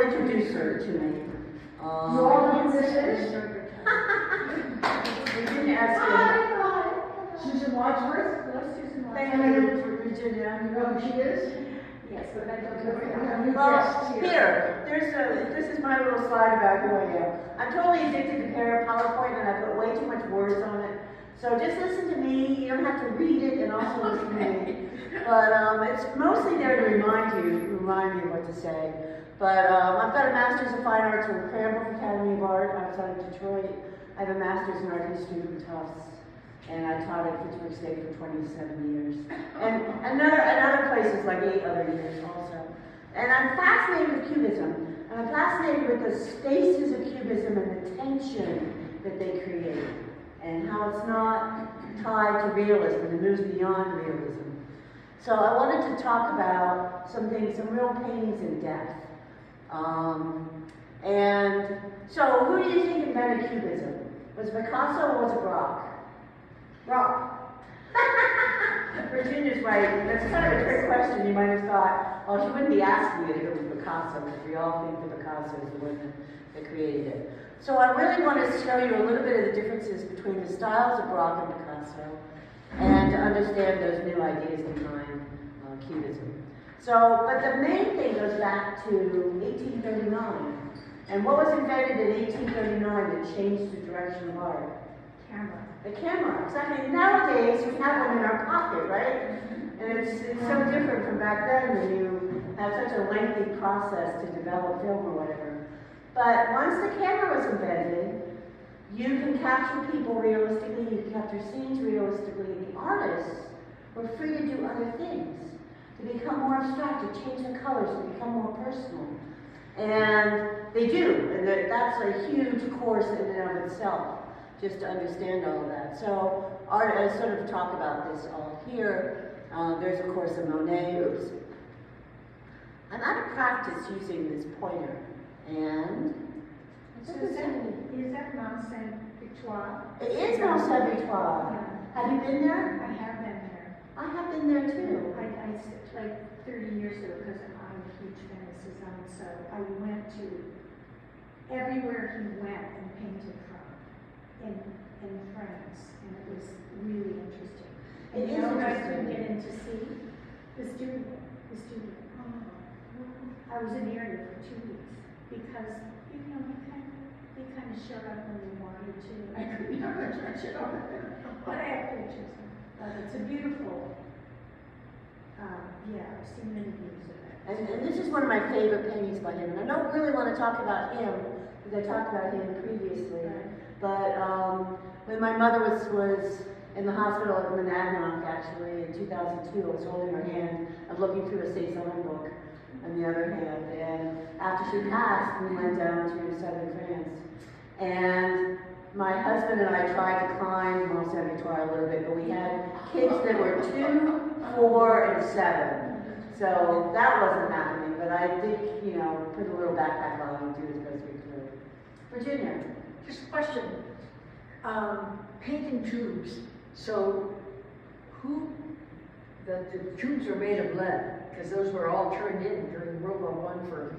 introduce her to me. You all know who this is? Virginia Esther. Hi. Susan Wadsworth? Hello, Susan. Thank you for Virginia. You know who she is? Yes, but I don't We know. have new Well, guests here, this is my little slide about who I am. I'm totally addicted to PowerPoint and I put way too much words on it. So just listen to me, you don't have to read it and also listen to me. But it's mostly there to remind me of what to say. But I've got a Master's of Fine Arts from Cranbrook Academy of Art outside of Detroit. I have a Master's in Art History from Tufts. And I taught at Pittsburgh State for 27 years. And other places, like 8 other years also. And I'm fascinated with Cubism. And I'm fascinated with the spaces of Cubism and the tension that they create. And how it's not tied to realism and moves beyond realism. So I wanted to talk about some things, some real paintings in depth. And so who do you think invented Cubism? Was it Picasso or was it Braque? Braque. Virginia's right. That's kind of a trick question. You might have thought, well, she wouldn't be asking it if it was Picasso, because we all think that Picasso is the one that created it. So I really want to show you a little bit of the differences between the styles of Braque and Picasso, and to understand those new ideas behind Cubism. So, but the main thing goes back to 1839. And what was invented in 1839 that changed the direction of art? Camera. The camera, exactly. Nowadays, we have one in our pocket, right? And it's so different from back then when you have such a lengthy process to develop film or whatever. But once the camera was invented, you can capture people realistically, you can capture scenes realistically, and the artists were free to do other things, to become more abstract, to change the colors, to become more personal. And they do, and that's a huge course in and of itself, just to understand all of that. So I sort of talk about this all here. There's of course a Monet. Oops. I'm out of practice using this pointer. And Is that Mont Saint Victoire? it is Mont Saint Victoire. Yeah. Have you been there? I have been there. I have been there too. Like 30 years ago, because I'm a huge fan of Cezanne, so I went to everywhere he went and painted from in France, and it was really interesting. And It you is know what I interesting. couldn't get in to see? The studio. I was in the area for 2 weeks because, you know, they kind of showed up when they wanted to. I couldn't never touch it on. But I have pictures. It's a beautiful, yeah, I've seen many views of it. And this is one of my favorite paintings by him. And I don't really want to talk about him, because I talked about him previously. Right. But when my mother was in the hospital at Monadnock, actually, in 2002, I was holding her hand. I was looking through a Cezanne book, on the other hand. And after she passed, we went down to southern France. And my husband and I tried to climb Mont Saint Victoire a little bit, but we had kids that were 2, 4, and 7. So that wasn't happening, but I did, you know, put a little backpack on and do as best we could. Virginia. Just a question. Painting tubes. So, the tubes are made of lead, because those were all turned in during World War I for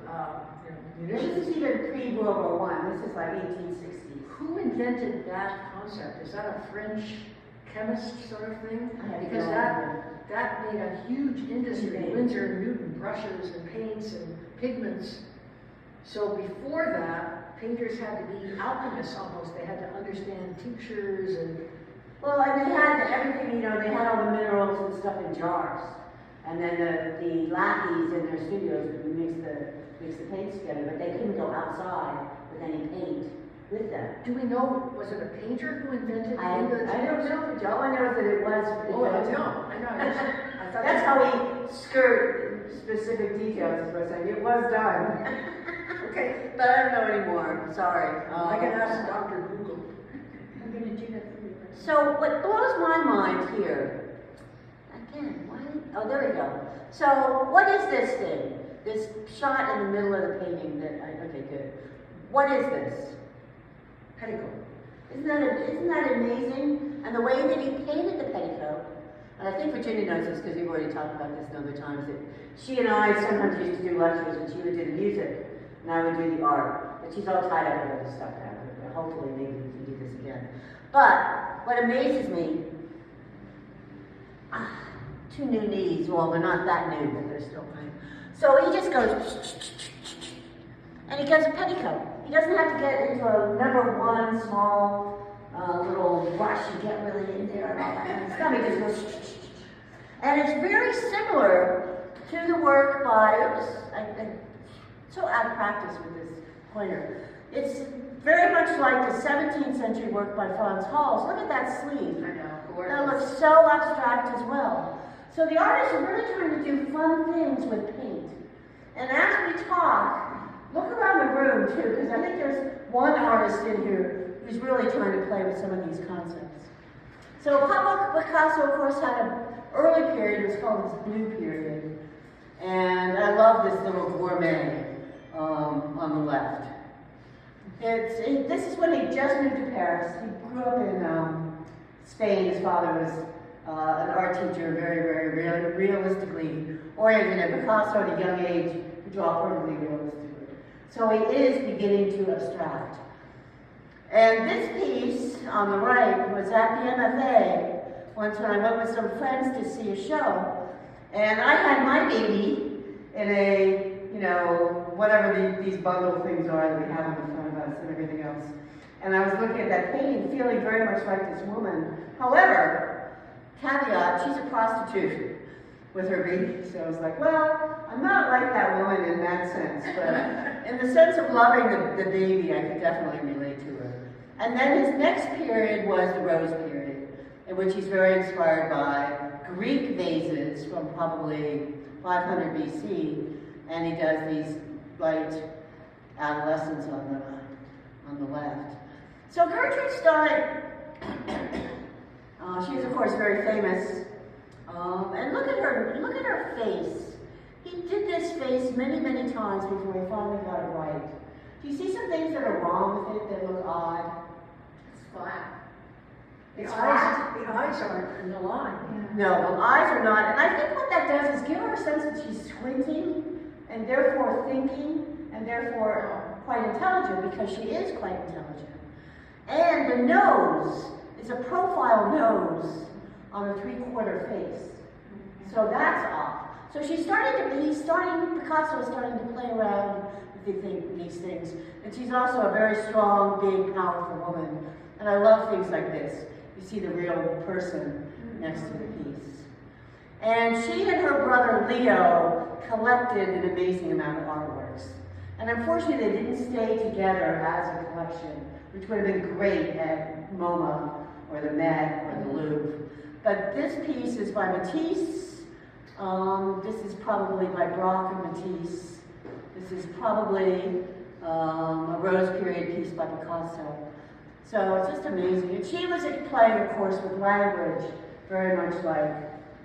munitions. This is even pre-World War I. This is like 1860s. Who invented that concept? Is that a French chemist sort of thing? I have Because no idea. that made a huge industry. Winsor and Newton brushes and paints and pigments. So before that, painters had to be alchemists almost. They had to understand tinctures and... Well, and they had everything, you know, they had all the minerals and stuff in jars. And then the lackeys in their studios would mix the paints together, but they couldn't go outside with any paint with them. Do we know, was it a painter who invented I don't know, all I know is that it was. Oh, I know. I thought That's how we skirt specific details, is what I'm saying. It was done. Okay. But I don't know anymore, sorry. I can ask Dr. Google. I'm going to do that for you. So what blows my mind here, again, oh, there we go. So what is this thing? This shot in the middle of the painting okay, good. What is this? Petticoat. Isn't that amazing? And the way that he painted the petticoat, and I think Virginia knows this because we've already talked about this in other times, that she and I sometimes used to do lectures and she would do the music and I would do the art. But she's all tied up with other stuff now. But hopefully, maybe we can do this again. But what amazes me, two new knees. Well, they're not that new, but they're still fine. So he just goes, and he gets a petticoat. He doesn't have to get into a number one small little brush and get really in there and all that kind of stuff. He just goes, and it's very similar to the work by, I'm so out of practice with this pointer. It's very much like the 17th century work by Franz Hals. Look at that sleeve. I know, gorgeous. That looks so abstract as well. So the artists are really trying to do fun things with paint. And as we talk, look around the room too, because I think there's one artist in here who's really trying to play with some of these concepts. So Pablo Picasso, of course, had an early period. It was called his blue period. And I love this little gourmet on the left. This is when he just moved to Paris. He grew up in Spain. His father was an art teacher, very, very realistically oriented. And Picasso, at a young age, could draw perfectly realistically. So he is beginning to abstract. And this piece on the right was at the MFA once when I went with some friends to see a show. And I had my baby in a, whatever these bundle things are that we have in front of us and everything else. And I was looking at that painting, feeling very much like this woman. However, caveat, she's a prostitute with her baby. So I was like, well, I'm not like that woman in that sense, but in the sense of loving the baby, I could definitely relate to her. And then his next period was the Rose period, in which he's very inspired by Greek vases from probably 500 BC, and he does these light adolescents on the left. So Gertrude Stein, she's of course very famous, and look at her face. He did this face many, many times before he finally got it right. Do you see some things that are wrong with it that look odd? It's flat. It's The flat. eyes aren't in the line. No, the eyes are not. And I think what that does is give her a sense that she's squinting and therefore thinking and therefore quite intelligent, because she is quite intelligent. And the nose is a profile nose on a three-quarter face. So that's off. So Picasso is starting to play around with these things. And she's also a very strong, big, powerful woman. And I love things like this. You see the real person next to the piece. And she and her brother Leo collected an amazing amount of artworks. And unfortunately, they didn't stay together as a collection, which would have been great at MoMA or the Met or the Louvre. But this piece is by Matisse. This is probably by Braque and Matisse. This is probably a Rose period piece by Picasso. So it's just amazing. And she was playing, of course, with language, very much like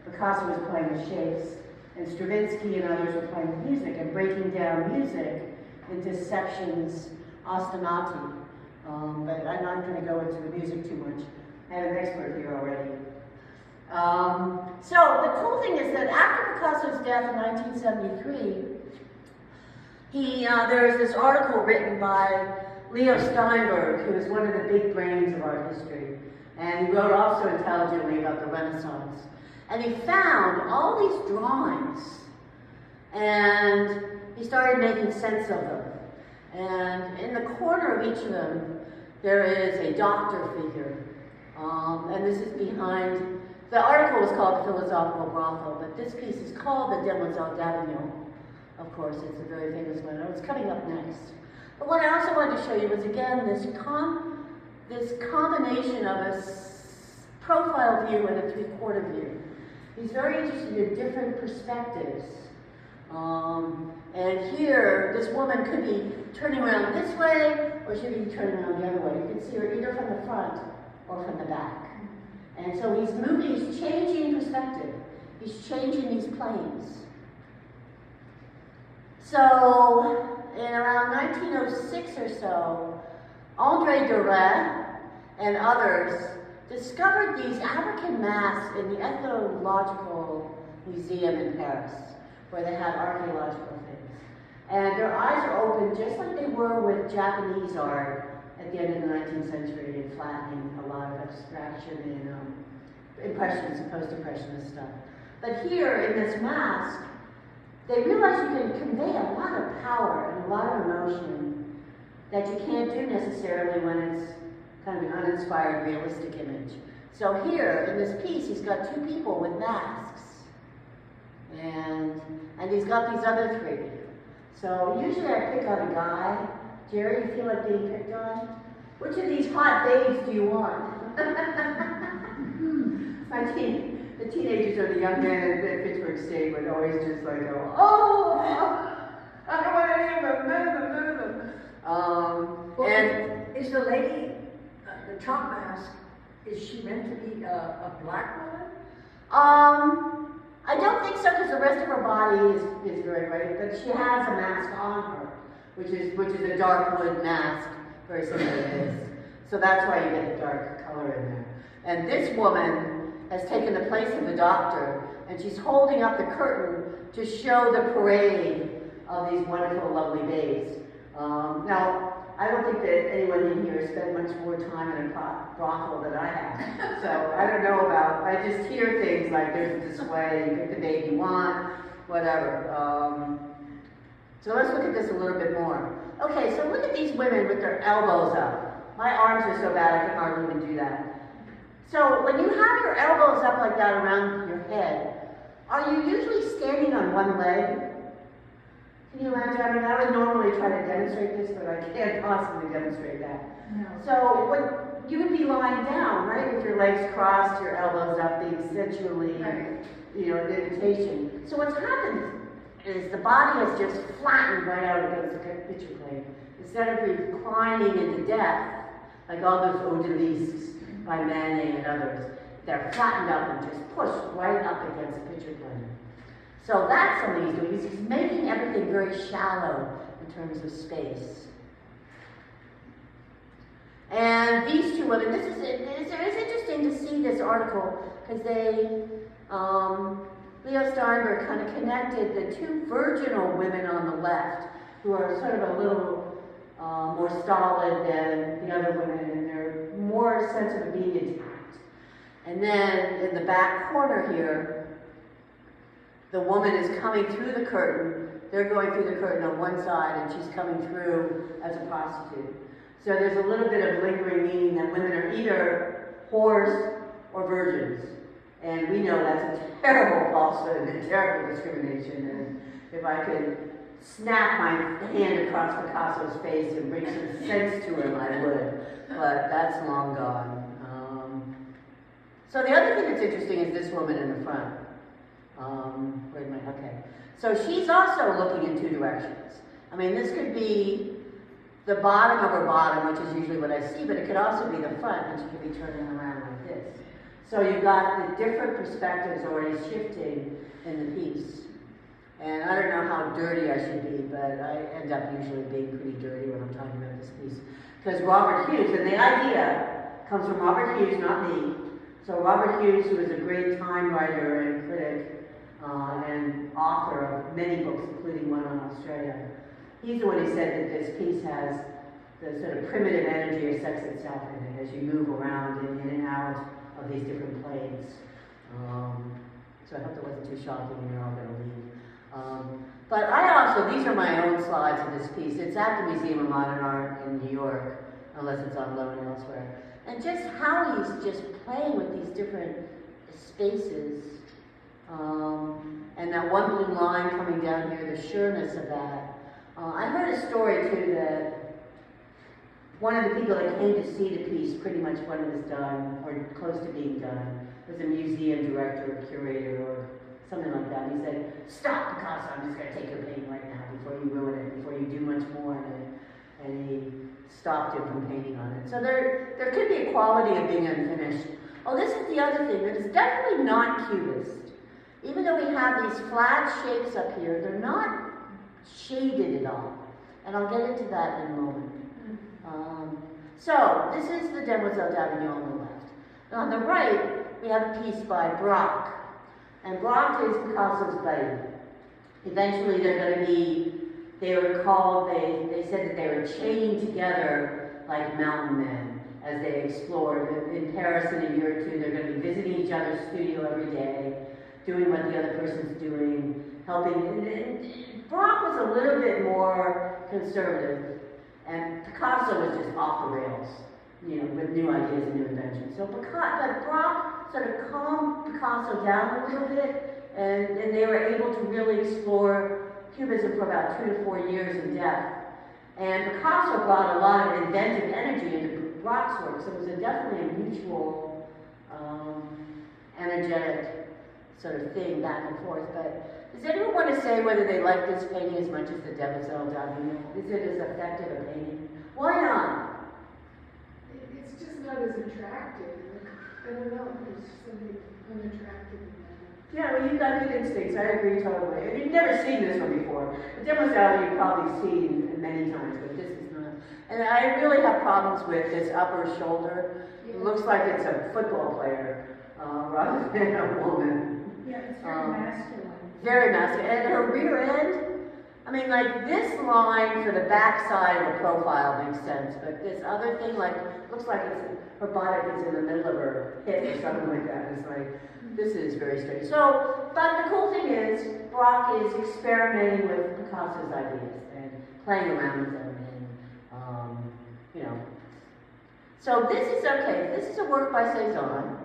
Picasso was playing with shapes. And Stravinsky and others were playing with music and breaking down music into sections, ostinati. But I'm not going to go into the music too much. I have an expert here already. So the cool thing is that after Picasso's death in 1973, there is this article written by Leo Steinberg, who is one of the big brains of art history. And he wrote also intelligently about the Renaissance. And he found all these drawings, and he started making sense of them. And in the corner of each of them, there is a doctor figure. And this is behind, the article was called The Philosophical Brothel, but this piece is called The Demoiselle d'Avignon. Of course, it's a very famous one. It's coming up next. But what I also wanted to show you was, again, this combination of a profile view and a three-quarter view. He's very interested in different perspectives. And here, this woman could be turning around this way, or she could be turning around the other way. You can see her either from the front or from the back. And so he's changing perspective. He's changing these planes. So, in around 1906 or so, André Derain and others discovered these African masks in the Ethnological Museum in Paris, where they had archaeological things. And their eyes are open just like they were with Japanese art at the end of the 19th century and flattening a lot of abstraction and impressionist, post-impressionist stuff. But here in this mask, they realize you can convey a lot of power and a lot of emotion that you can't do necessarily when it's kind of an uninspired, realistic image. So here in this piece, he's got two people with masks, and he's got these other three. So usually I pick on a guy. Jerry, you feel like being picked on? Which of these hot babes do you want? The teenagers or the young men at Pittsburgh State would always just like go, oh, I don't want any of them, none of them, none of them. And is the lady, the top mask, is she meant to be a black woman? I don't think so, because the rest of her body is very white, but she has a mask on her, which is a dark wood mask, very similar to this. So that's why you get the dark color in there. And this woman has taken the place of the doctor, and she's holding up the curtain to show the parade of these wonderful, lovely babes. Now, I don't think that anyone in here has spent much more time in a brothel than I have. So I don't know about, I just hear things like there's a display, you pick the babe you want, whatever. So let's look at this a little bit more. Okay, so look at these women with their elbows up. My arms are so bad I can hardly even do that. So when you have your elbows up like that around your head, are you usually standing on one leg? Can you imagine? I mean, I would normally try to demonstrate this, but I can't possibly demonstrate that. No. So what, you would be lying down, right, with your legs crossed, your elbows up, being sensually, you know, an invitation. So what's happened is the body has just flattened right out against the picture plane. Instead of reclining into depth, like all those odelisques by Manet and others, they're flattened up and just pushed right up against the picture plane. So that's something he's doing. He's making everything very shallow in terms of space. And these two women, it's interesting to see this article because they, Leo Steinberg kind of connected the two virginal women on the left, who are sort of a little more stolid than the other women, and they're more sensitive of being intact. And then in the back corner here, the woman is coming through the curtain. They're going through the curtain on one side, and she's coming through as a prostitute. So there's a little bit of lingering meaning that women are either whores or virgins. And we know that's a terrible falsehood and terrible discrimination. And if I could snap my hand across Picasso's face and bring some sense to him, I would. But that's long gone. So the other thing that's interesting is this woman in the front. Wait a minute, okay. So she's also looking in two directions. I mean, this could be the bottom of her bottom, which is usually what I see, but it could also be the front, and she could be turning around like this. So you've got the different perspectives already shifting in the piece. And I don't know how dirty I should be, but I end up usually being pretty dirty when I'm talking about this piece. Because Robert Hughes, and the idea comes from Robert Hughes, not me. So Robert Hughes, who was a great time writer and critic, and author of many books, including one on Australia. He's the one who said that this piece has the sort of primitive energy of sex itself in it as you move around in and out of these different planes. So I hope that wasn't too shocking and you're all going to leave. But I also, these are my own slides of this piece. It's at the Museum of Modern Art in New York, unless it's on loan elsewhere. And just how he's just playing with these different spaces. And that one blue line coming down here, the sureness of that. I heard a story too that one of the people that came to see the piece pretty much when it was done, or close to being done, was a museum director or curator or something like that. And he said, "Stop, Picasso, I'm just going to take your painting right now before you ruin it, before you do much more in it." And he stopped him from painting on it. So there could be a quality of being unfinished. Oh, this is the other thing that is definitely not Cubist. Even though we have these flat shapes up here, they're not shaded at all. And I'll get into that in a moment. So, this is the Demoiselle d'Avignon on the left. And on the right, we have a piece by Braque. And Braque is Picasso's buddy. Eventually, they're going to be they were called, they said that they were chained together like mountain men as they explored. In Paris in a year or two, they're going to be visiting each other's studio every day, doing what the other person's doing, helping. And Braque was a little bit more conservative, and Picasso was just off the rails, with new ideas and new inventions. So but Braque sort of calmed Picasso down a little bit, and they were able to really explore Cubism for about 2 to 4 years in depth. And Picasso brought a lot of inventive energy into Braque's work, so it was definitely a mutual, energetic sort of thing back and forth. But does anyone want to say whether they like this painting as much as the Demoiselle d'Avignon? Is it as effective a painting? Why not? It's just not as attractive. I don't know, there's something unattractive in that. Yeah, well, you've got good instincts. I agree totally. And you've never seen this one before. The Demoiselle you've probably seen many times, but this is not. And I really have problems with this upper shoulder. It looks like it's a football player rather than a woman. Yeah, it's very masculine. Very masculine. And her rear end, I mean, like this line for the back side of the profile makes sense, but this other thing, looks like her buttock is in the middle of her hip or something like that. It's like, this is very strange. So, but the cool thing is, Braque is experimenting with Picasso's ideas and playing around with them, and So this is okay. This is a work by Cezanne.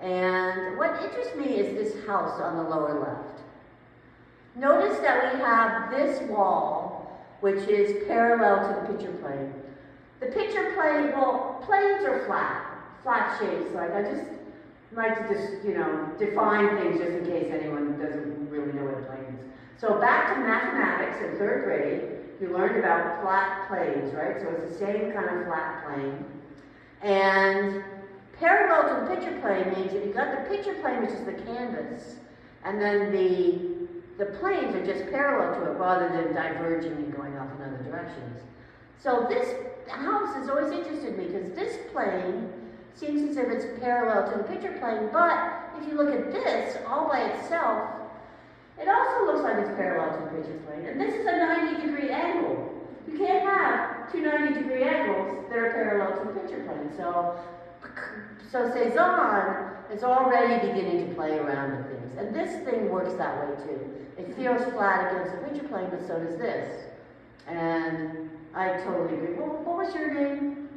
And what interests me is this house on the lower left. Notice that we have this wall, which is parallel to the picture plane. The picture plane, well, planes are flat shapes. Like I just like to define things just in case anyone doesn't really know what a plane is. So back to mathematics in 3rd grade, you learned about flat planes, right? So it's the same kind of flat plane. And parallel to the picture plane means that you've got the picture plane, which is the canvas, and then the planes are just parallel to it rather than diverging and going off in other directions. So this house has always interested me because this plane seems as if it's parallel to the picture plane, but if you look at this all by itself, it also looks like it's parallel to the picture plane. And this is a 90-degree angle. You can't have two 90-degree angles that are parallel to the picture plane. So Cezanne is already beginning to play around with things. And this thing works that way too. It feels flat against the picture plane, but so does this. And I totally agree. What was your name?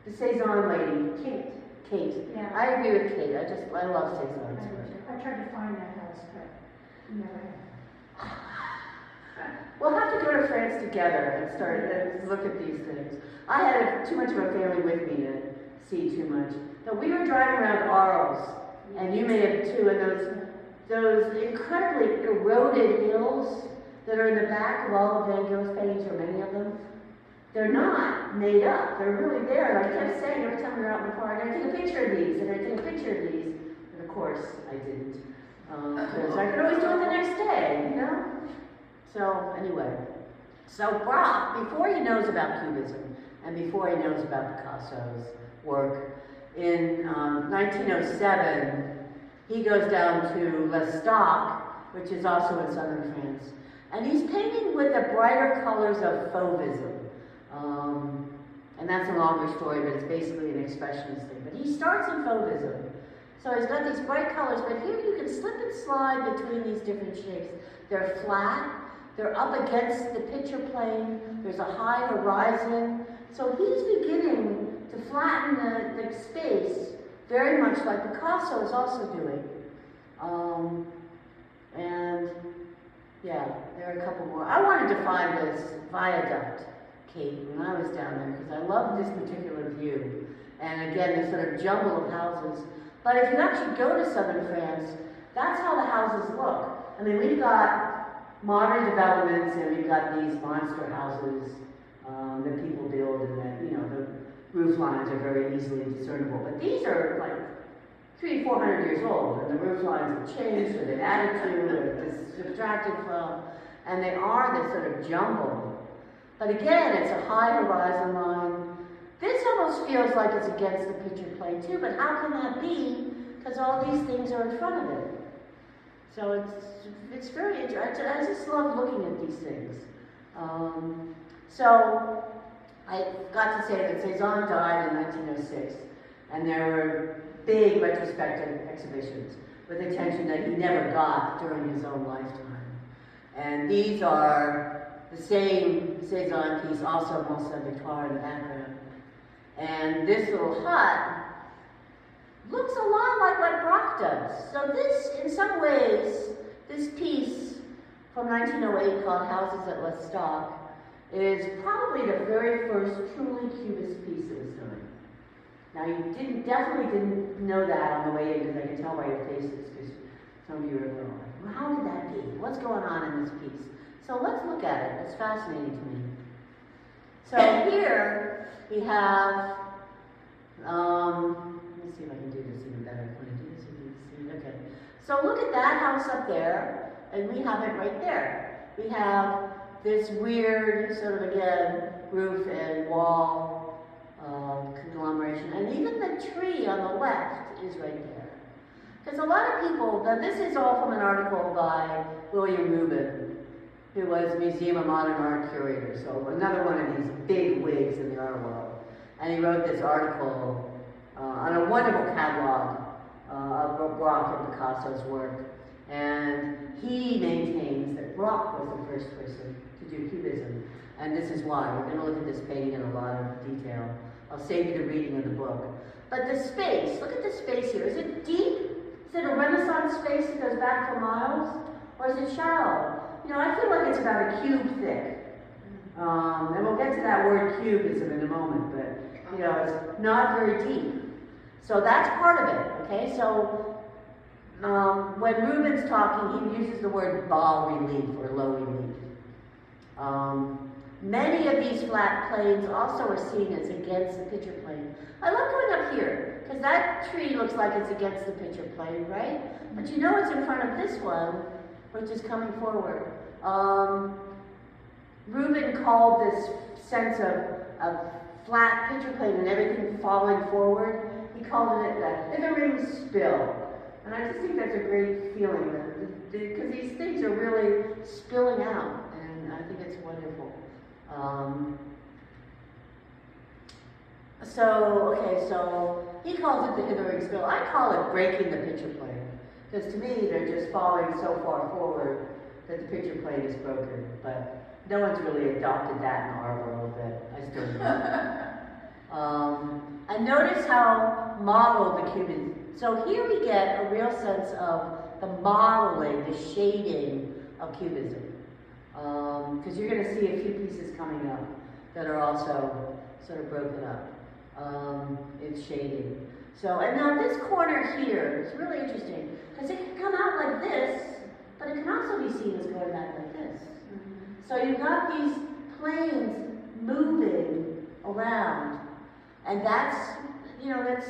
The Cezanne lady. Kate. Kate. Yeah. I agree with Kate. I love Cezanne's work. I tried to find that house, but never have. We'll have to go to France together and start and look at these things. I had too much of a family with me to see too much. But we were driving around Arles, and you may have too, and those incredibly eroded hills that are in the back of all of Van Gogh's paintings, or many of them, they're not made up. They're really there. And I kept saying every time we were out in the car, I'm going to take a picture of these, and I take a picture of these. And of course, I didn't. Because I could always do it the next day, So, anyway. So, Braque, before he knows about Cubism, and before he knows about Picasso's work, in 1907, he goes down to Lestat, which is also in southern France, and he's painting with the brighter colors of Fauvism. And that's a longer story, but it's basically an expressionist thing. But he starts in Fauvism. So he's got these bright colors, but here you can slip and slide between these different shapes. They're flat, they're up against the picture plane, there's a high horizon. So he's beginning to flatten the space, very much like Picasso is also doing. And yeah, there are a couple more. I wanted to find this viaduct, Kate, when I was down there, because I love this particular view. And again, this sort of jumble of houses. But if you actually go to southern France, that's how the houses look. I mean, we've got modern developments, and we've got these monster houses that people build, and that, the roof lines are very easily discernible. But these are like 300 to 400 years old, and the roof lines have changed, or they've added to, or subtracted from, and they are this sort of jumble. But again, it's a high horizon line. This almost feels like it's against the picture plane too, but how can that be? Because all these things are in front of it. So it's very interesting. I just love looking at these things. So I got to say that Cezanne died in 1906, and there were big retrospective exhibitions with attention that he never got during his own lifetime. And these are the same Cezanne piece, also Mont Saint-Victoire in the background. And this little hut looks a lot like what Braque does. So this, in some ways, this piece from 1908 called Houses at Lestat is probably the very first truly Cubist piece of his time. Now you definitely didn't know that on the way in, because I can tell by your faces, because some of you are going, well, how could that be? What's going on in this piece? So let's look at it. It's fascinating to me. So here we have, let me see if I can do this even better. When I do this, you can see. Okay. So look at that house up there, and we have it right there. We have this weird sort of, again, roof and wall conglomeration, and even the tree on the left is right there. Because a lot of people, now this is all from an article by William Rubin, who was Museum of Modern Art curator, so another one of these big wigs in the art world. And he wrote this article on a wonderful catalog of Braque and Picasso's work. And he maintains that Braque was the first person to do Cubism. And this is why. We're going to look at this painting in a lot of detail. I'll save you the reading of the book. But the space, look at the space here. Is it deep? Is it a Renaissance space that goes back for miles? Or is it shallow? You know, I feel like it's about a cube thick. And we'll get to that word cubism in a moment, but, you know, it's not very deep. So that's part of it, okay? So when Rubin's talking, he uses the word bas relief or low relief. Many of these flat planes also are seen as against the picture plane. I love going up here, because that tree looks like it's against the picture plane, right? But you know it's in front of this one, which is coming forward. Rubin called this sense of flat picture plane and everything falling forward, he called it a hithering spill. And I just think that's a great feeling, because these things are really spilling out, and I think it's wonderful. So he calls it the hithering spill. I call it breaking the picture plane, because to me they're just falling so far forward that the picture plane is broken. But no one's really adopted that in our world, but I still do. And notice how modeled the Cubism. So here we get a real sense of the modeling, the shading of Cubism. Because you're going to see a few pieces coming up that are also sort of broken up. It's shading. So, and now this corner here is really interesting, because it can come out like this, but it can also be seen as going back like this. So you've got these planes moving around, and that's, you know, that's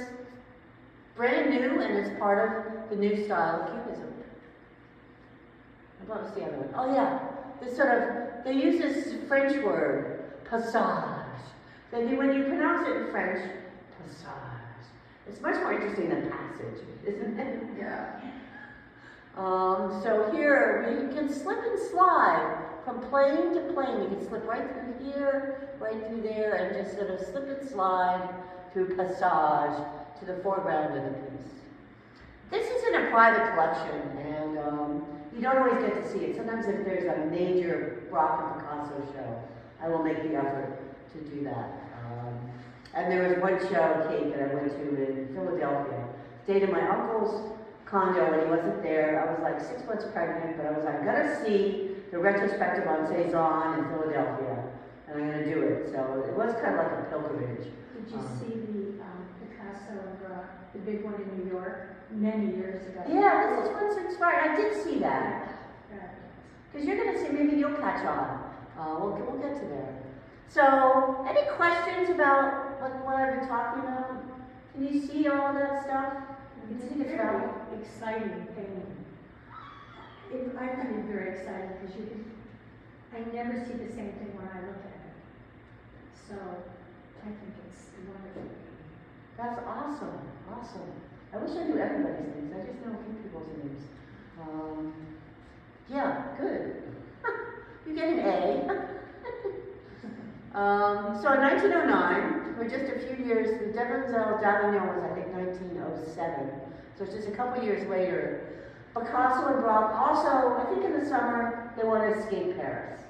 brand new, and it's part of the new style of Cubism. What was the other one? Oh yeah, this sort of, they use this French word, passage. When you pronounce it in French, passage, it's much more interesting than passage, isn't it? Yeah. So here, we can slip and slide from plane to plane. We can slip right through here, right through there, and just sort of slip and slide through passage to the foreground of the piece. This is in a private collection, and you don't always get to see it. Sometimes if there's a major Braque and Picasso show, I will make the effort to do that. And there was one show, Kate, that I went to in Philadelphia. Stayed in my uncle's condo when he wasn't there. I was like 6 months pregnant, but I was like, I'm gonna see the retrospective on Cezanne in Philadelphia, and I'm gonna do it. So it was kind of like a pilgrimage. Did you see the Picasso and Braque, the big one in New York, many years ago? Yeah, this is what's inspired. I did see that. Yeah. Because you're gonna see, maybe you'll catch on. We'll get to there. So, any questions about what I've been talking about? Can you see all of that stuff? It's I think it's very about exciting painting. I find it very exciting because I never see the same thing when I look at it. So I think it's wonderful. That's awesome, awesome. I wish I knew everybody's names. I just know a few people's names. Yeah, good. You get an A. So in 1909, or just a few years, the Demoiselle d'Avignon was, I think, 1907. So it's just a couple years later. Picasso and Braque also, I think in the summer, they want to escape Paris.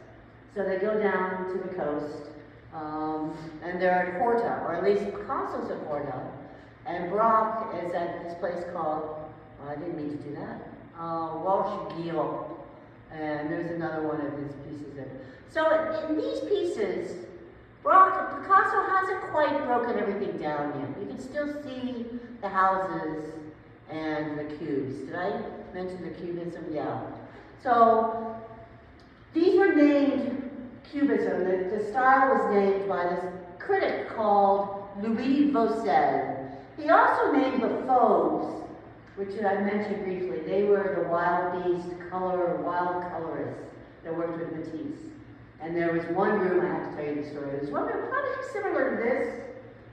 So they go down to the coast, and they're at Horta, or at least Picasso's at Horta, and Braque is at this place called, I didn't mean to do that, Roche-Guyon. And there's another one of his pieces in. So in these pieces, Picasso hasn't quite broken everything down yet. You can still see the houses and the cubes. Did I mention the Cubism? Yeah. So these were named Cubism. The style was named by this critic called Louis Vaucel. He also named the Fauves, which I mentioned briefly. They were the wild beast wild colorists that worked with Matisse. And there was one room, I have to tell you the story. There's one room probably similar to this,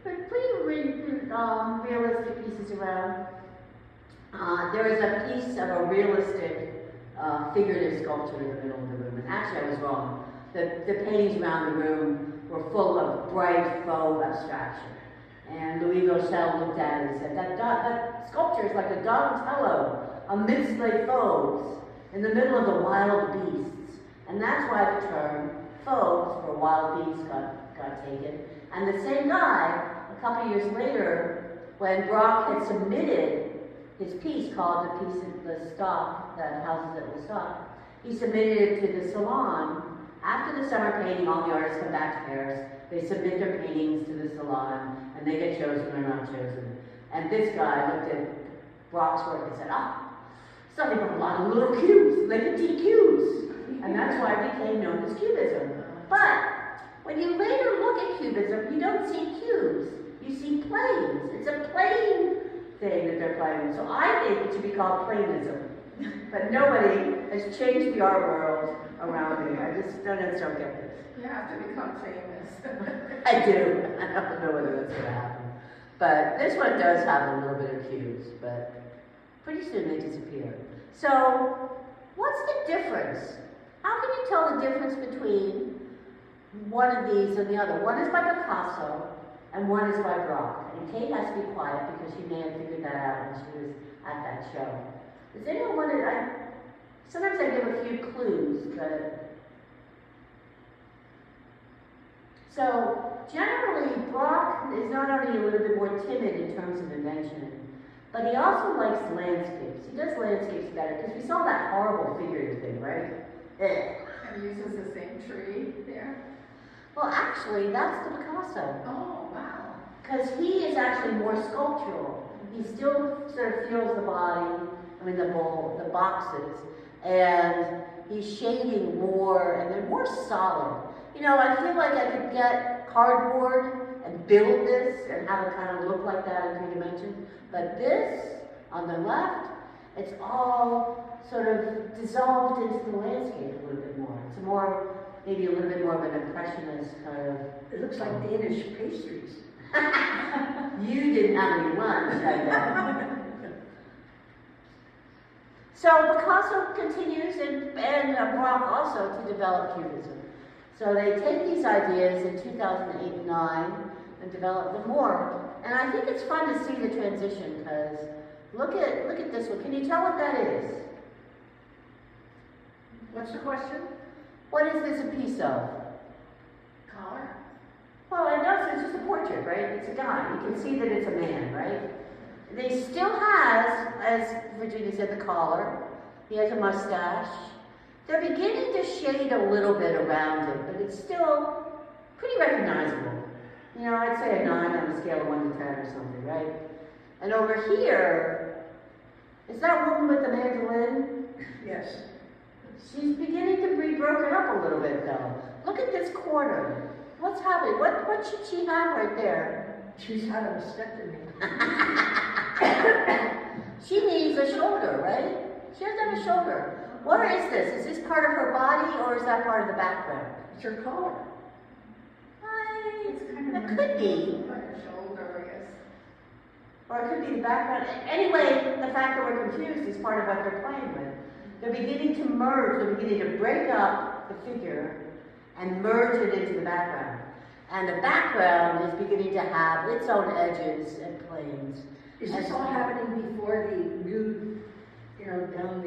but pretty realistic pieces around. There was a piece of a realistic figurative sculpture in the middle of the room. And actually, I was wrong. The paintings around the room were full of bright faux abstraction. And Louis Vaucel looked at it and said, that sculpture is like a Donatello amidst les fauves, in the middle of the wild beasts. And that's why the term fauves, or wild beasts, got taken. And the same guy, a couple years later, when Braque had submitted his piece called the Stock, the houses at the Stock, he submitted it to the Salon. After the summer painting, all the artists come back to Paris. They submit their paintings to the Salon, and they get chosen or not chosen. And this guy looked at Braque's work and said, something but a lot of little cubes, like petite cubes. And that's why it became known as Cubism. But when you later look at Cubism, you don't see cubes. You see planes. It's a plane thing that they're playing with. So I think it should be called planism. But nobody has changed the art world around me. I just don't get this. You have to become famous. I do. I don't know whether that's going to happen. But this one does have a little bit of cubes, but pretty soon they disappear. So, what's the difference? How can you tell the difference between one of these and the other? One is by Picasso, and one is by Braque. And Kate has to be quiet because she may have figured that out when she was at that show. Does anyone want to, sometimes I give a few clues, but... So, generally, Braque is not only a little bit more timid in terms of invention, but he also likes landscapes. He does landscapes better, because we saw that horrible figurative thing, right? And uses the same tree there. Well, actually, that's the Picasso. Oh, wow. Because he is actually more sculptural. He still sort of feels the body, the boxes, and he's shading more, and they're more solid. I feel like I could get cardboard and build this and have it kind of look like that in 3 dimensions. But this, on the left, it's all sort of dissolved into the landscape a little bit more. It's maybe a little bit more of an impressionist kind of... It looks like Danish pastries. You didn't have any lunch, I bet. So Picasso continues and Braque also to develop Cubism. So they take these ideas in 2008 and 9 and develop them more. And I think it's fun to see the transition because look at this one. Can you tell what that is? What's the question? What is this a piece of? Collar. Well, I notice it's just a portrait, right? It's a guy. You can see that it's a man, right? They still has, as Virginia said, the collar. He has a mustache. They're beginning to shade a little bit around it, but it's still pretty recognizable. I'd say a 9 on a scale of 1 to 10 or something, right? And over here, is that woman with the mandolin? Yes. She's beginning to be broken up a little bit, though. Look at this corner. What's happening? What should she have right there? She's had a mastectomy. She needs a shoulder, right? She doesn't have a shoulder. What is this? Is this part of her body, or is that part of the background? It's her collar. It's kind of That could be. Like a shoulder, yes. Or it could be the background. Anyway, the fact that we're confused is part of what they're playing with. They're beginning to merge, they're beginning to break up the figure and merge it into the background. And the background is beginning to have its own edges and planes. Is this all happening before the nude, down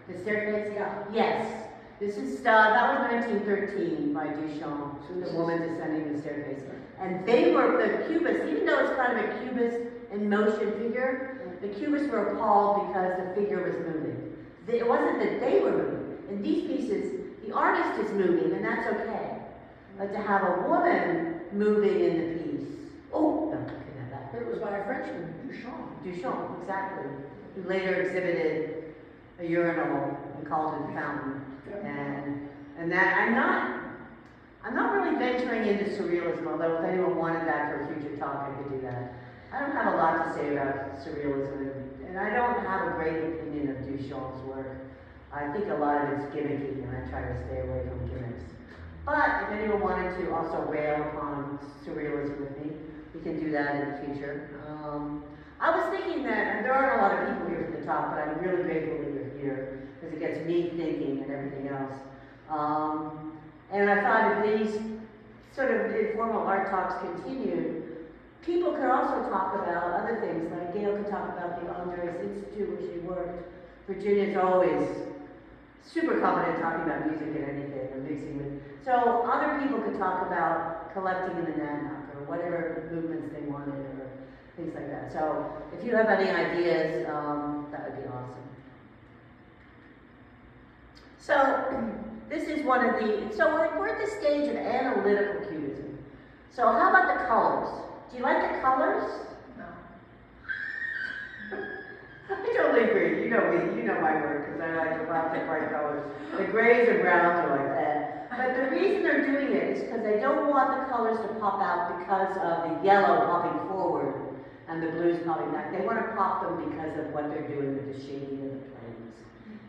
The staircase? Yeah. Yes. This is, that was 1913 by Duchamp, the woman descending the staircase. And they were, the Cubists, even though it's kind of a Cubist in motion figure, the Cubists were appalled because the figure was moving. It wasn't that they were moving. In these pieces, the artist is moving, and that's okay. But to have a woman moving in the piece, oh, no, you can have that. But it was by a Frenchman, Duchamp. Duchamp, exactly, who later exhibited a urinal and called it a fountain. And that, I'm not really venturing into surrealism, although if anyone wanted that for a future talk, I could do that. I don't have a lot to say about surrealism, and I don't have a great opinion of Duchamp's work. I think a lot of it's gimmicky, and I try to stay away from gimmicks. But if anyone wanted to also rail upon surrealism with me, we can do that in the future. I was thinking that, and there aren't a lot of people here for the talk, but I'm really grateful that you're here, because it gets me thinking and everything else. And I thought if these sort of informal art talks continue, people could also talk about other things, like Gail could talk about the Andres Institute where she worked. Virginia's always super competent talking about music and anything, or mixing with. So other people could talk about collecting in the Nanook, or whatever movements they wanted, or things like that. So if you have any ideas, that would be awesome. So this is one of the, so we're at the stage of analytical cubism. So how about the colors? Do you like the colors? No. I totally agree. You know me, you know my work, because I like lots of bright colors. The grays and browns are like that. But the reason they're doing it is because they don't want the colors to pop out because of the yellow popping forward and the blues popping back. They want to pop them because of what they're doing with the shading of the planes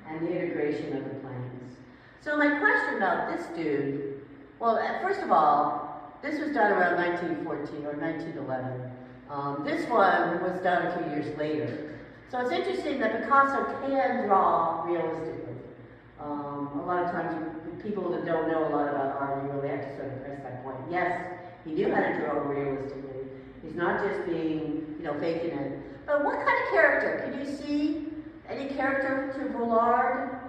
and the integration of the planes. So my question about this dude, well, first of all, this was done around 1914 or 1911. This one was done a few years later. So it's interesting that Picasso can draw realistically. A lot of times people that don't know a lot about art, you really have to sort of press that point. Yes, he knew how to draw realistically. He's not just being, faking it. But what kind of character? Can you see any character to Vollard?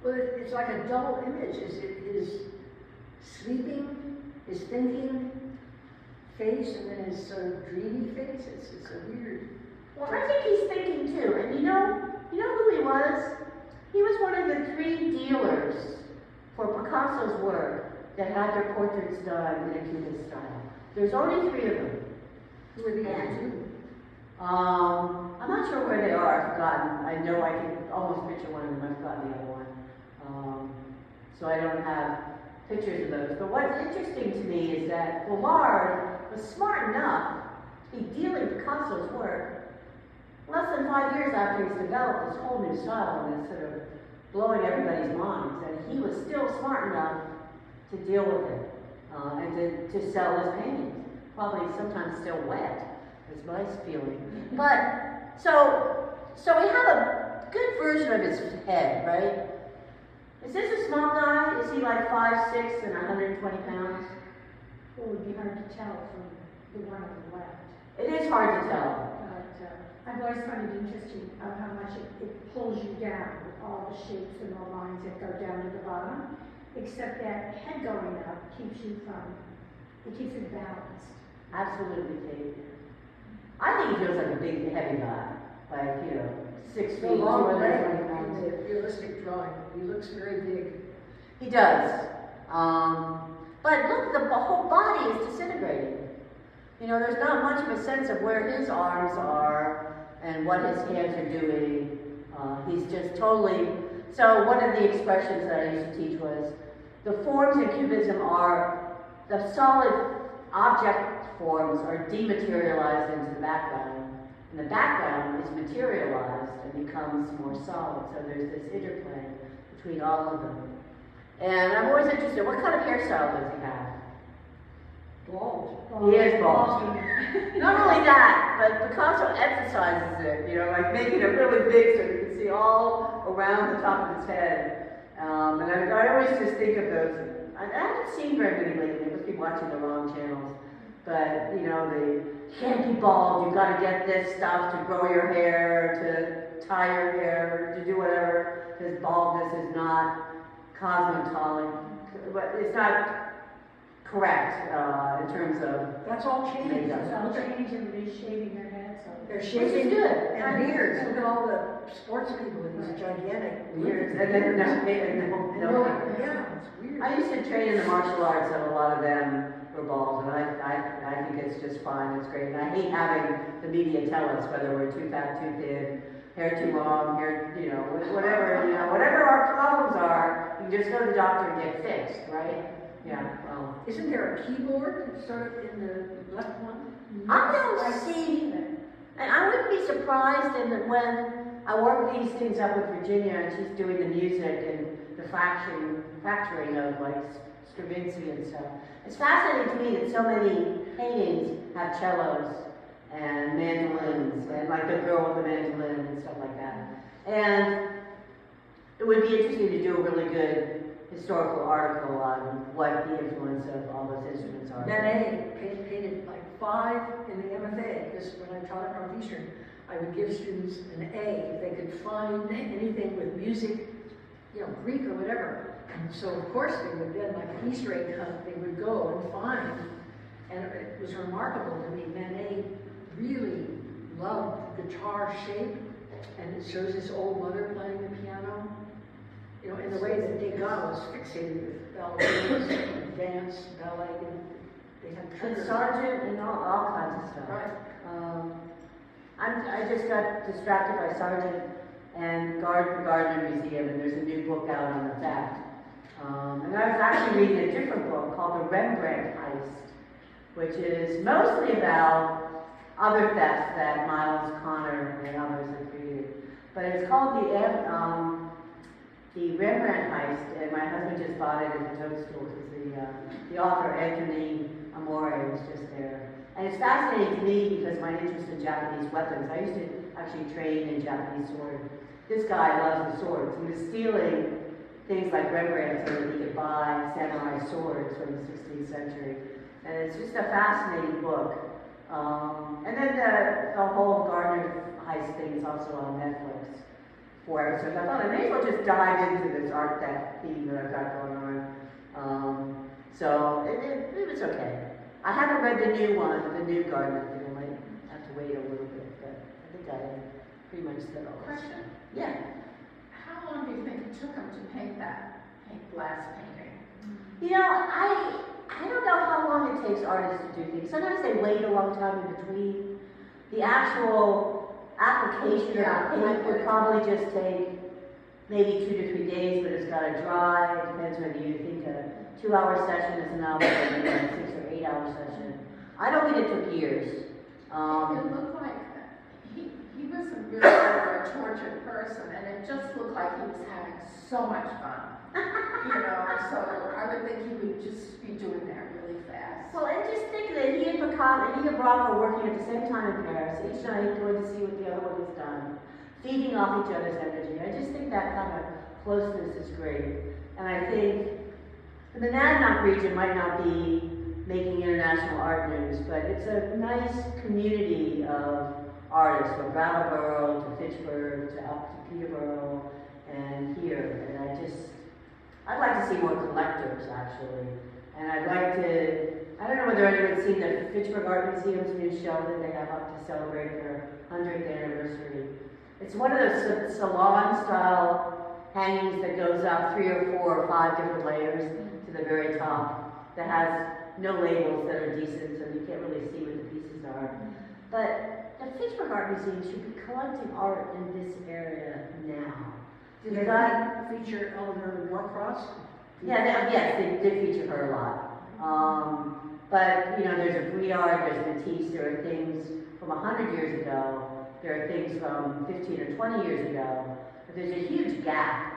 Well, it's like a double image. Is it his sleeping, his thinking face, and then his sort of dreamy face? It's a weird. Well, I think he's thinking too. And you know who he was? He was one of the 3 dealers for Picasso's work that had their portraits done in a Cubist style. There's only 3 of them. Who are the other 2? I'm not sure where they are. I've forgotten. I know I can almost picture one of them. I've forgotten the other one. So I don't have pictures of those. But what's interesting to me is that Vollard was smart enough to be dealing Picasso's work less than 5 years after he's developed this whole new style and is sort of blowing everybody's minds. And he was still smart enough to deal with it and to sell his paintings. Probably sometimes still wet, is my feeling. But, so we have a good version of his head, right? Is this a small guy? Is he like 5'6" and 120 pounds? It would be hard to tell from the one on the left. It is hard to tell. But I've always found it interesting of how much it pulls you down with all the shapes and the lines that go down to the bottom. Except that head going up keeps it balanced. Absolutely, Kate. I think he feels like a big, heavy guy. Like, 6 feet, The long leg 220 in pounds. the realistic drawing. He looks very big. He does. But look, the whole body is disintegrating. There's not much of a sense of where his arms are and what his hands are doing. He's just totally. So one of the expressions that I used to teach was, the forms in Cubism are, the solid object forms are dematerialized into the background. And the background is materialized and becomes more solid. So there's this interplay between all of them. And I'm always interested, what kind of hairstyle does he have? Bald. He is bald. Not only that, but Picasso emphasizes it, you know, like making it really big so you can see all around the top of his head. And I always just think of those. I haven't seen very many lately. I must be watching the wrong channels. But, you know, you can't be bald. You've got to get this stuff to grow your hair, to tie your hair, to do whatever. Because baldness is not cosmetology. But it's not correct in terms of That's all changed. makeup. It's all changing, they're shaving their heads off. They're Which is shaving good. and beards. Look at all the sports people with these gigantic Years, beards. and then Yeah, it's weird. I used to train in the martial arts, and a lot of them were bald, and I think it's just fine. It's great, and I hate having the media tell us whether we're too fat, too thin, hair too long, hair, you know, whatever our problems are. You just go to the doctor and get fixed, right? Yeah. Well, Isn't there a keyboard sort of in the left one? I don't see, and I wouldn't be surprised in that when I work these things up with Virginia and she's doing the music and the fracturing of like Stravinsky and stuff. It's fascinating to me that so many paintings have cellos and mandolins and like the girl with the mandolin and stuff like that. And it would be interesting to do a really good historical article on what the influence of all those instruments are. Manet painted like 5 in the MFA, because when I taught at Northeastern, I would give students an A if they could find anything with music, you know, Greek or whatever. And so of course they would then, like an Easter egg hunt, they would go and find, and it was remarkable to me, Manet really loved guitar shape, and it shows his old mother playing the piano. You know, in the way that Degas was fixated with ballerinas and dance, ballet, and they had And triggers. Sargent and all kinds of stuff. Right. I just got distracted by Sargent and the Gardner Museum, and there's a new book out on the theft. And I was actually reading a different book called The Rembrandt Heist, which is mostly about other thefts that Miles Connor and others have created. But it's called the Rembrandt Heist, and my husband just bought it at the toadstool because the author, Anthony Amore, was just there. And it's fascinating to me because my interest in Japanese weapons. I used to actually train in Japanese sword. This guy loves the swords. He was stealing things like Rembrandt so that he could buy samurai swords from the 16th century. And it's just a fascinating book. And then the whole Gardner Heist thing is also on Netflix. 4 episodes. I thought I may as well just dive into this art theft theme that I've got going on. So it was okay. I haven't read the new one, the new Gardner thing. I might have to wait a little bit, but I think I pretty much said all this. Question? Yeah. How long do you think it took him to paint that glass painting? You know, I don't know how long it takes artists to do things. Sometimes they wait a long time in between. The actual application of the paint would probably just take maybe 2 to 3 days, but it's got to dry. It depends whether you think a 2-hour session is enough or maybe a 6 or 8 hour session. I don't think it took years. It looked like he was a really a tortured person, and it just looked like he was having so much fun. You know, so I would think he would just be doing that really fast. Well, and just think that he and Picasso and Braque are working at the same time in Paris, each night going to see what the other one has done, feeding off each other's energy. I just think that kind of closeness is great. And I think the Monadnock region might not be making international art news, but it's a nice community of artists, from Brattleboro to Fitchburg to up to Peterborough and here. And I'd like to see more collectors actually. And I'd like to, I don't know whether anyone's seen the Fitchburg Art Museum's new show that they have up to celebrate their 100th anniversary. It's one of those salon-style hangings that goes up 3 or 4 or 5 different layers to the very top that has no labels that are decent, so you can't really see what the pieces are. But the Fitchburg Art Museum should be collecting art in this area now. Did They they feature Eleanor Norcross? Yeah, yes, they did feature her a lot. But, you know, there's a Briard, there's Matisse, there are things from 100 years ago, there are things from 15 or 20 years ago, but there's a huge gap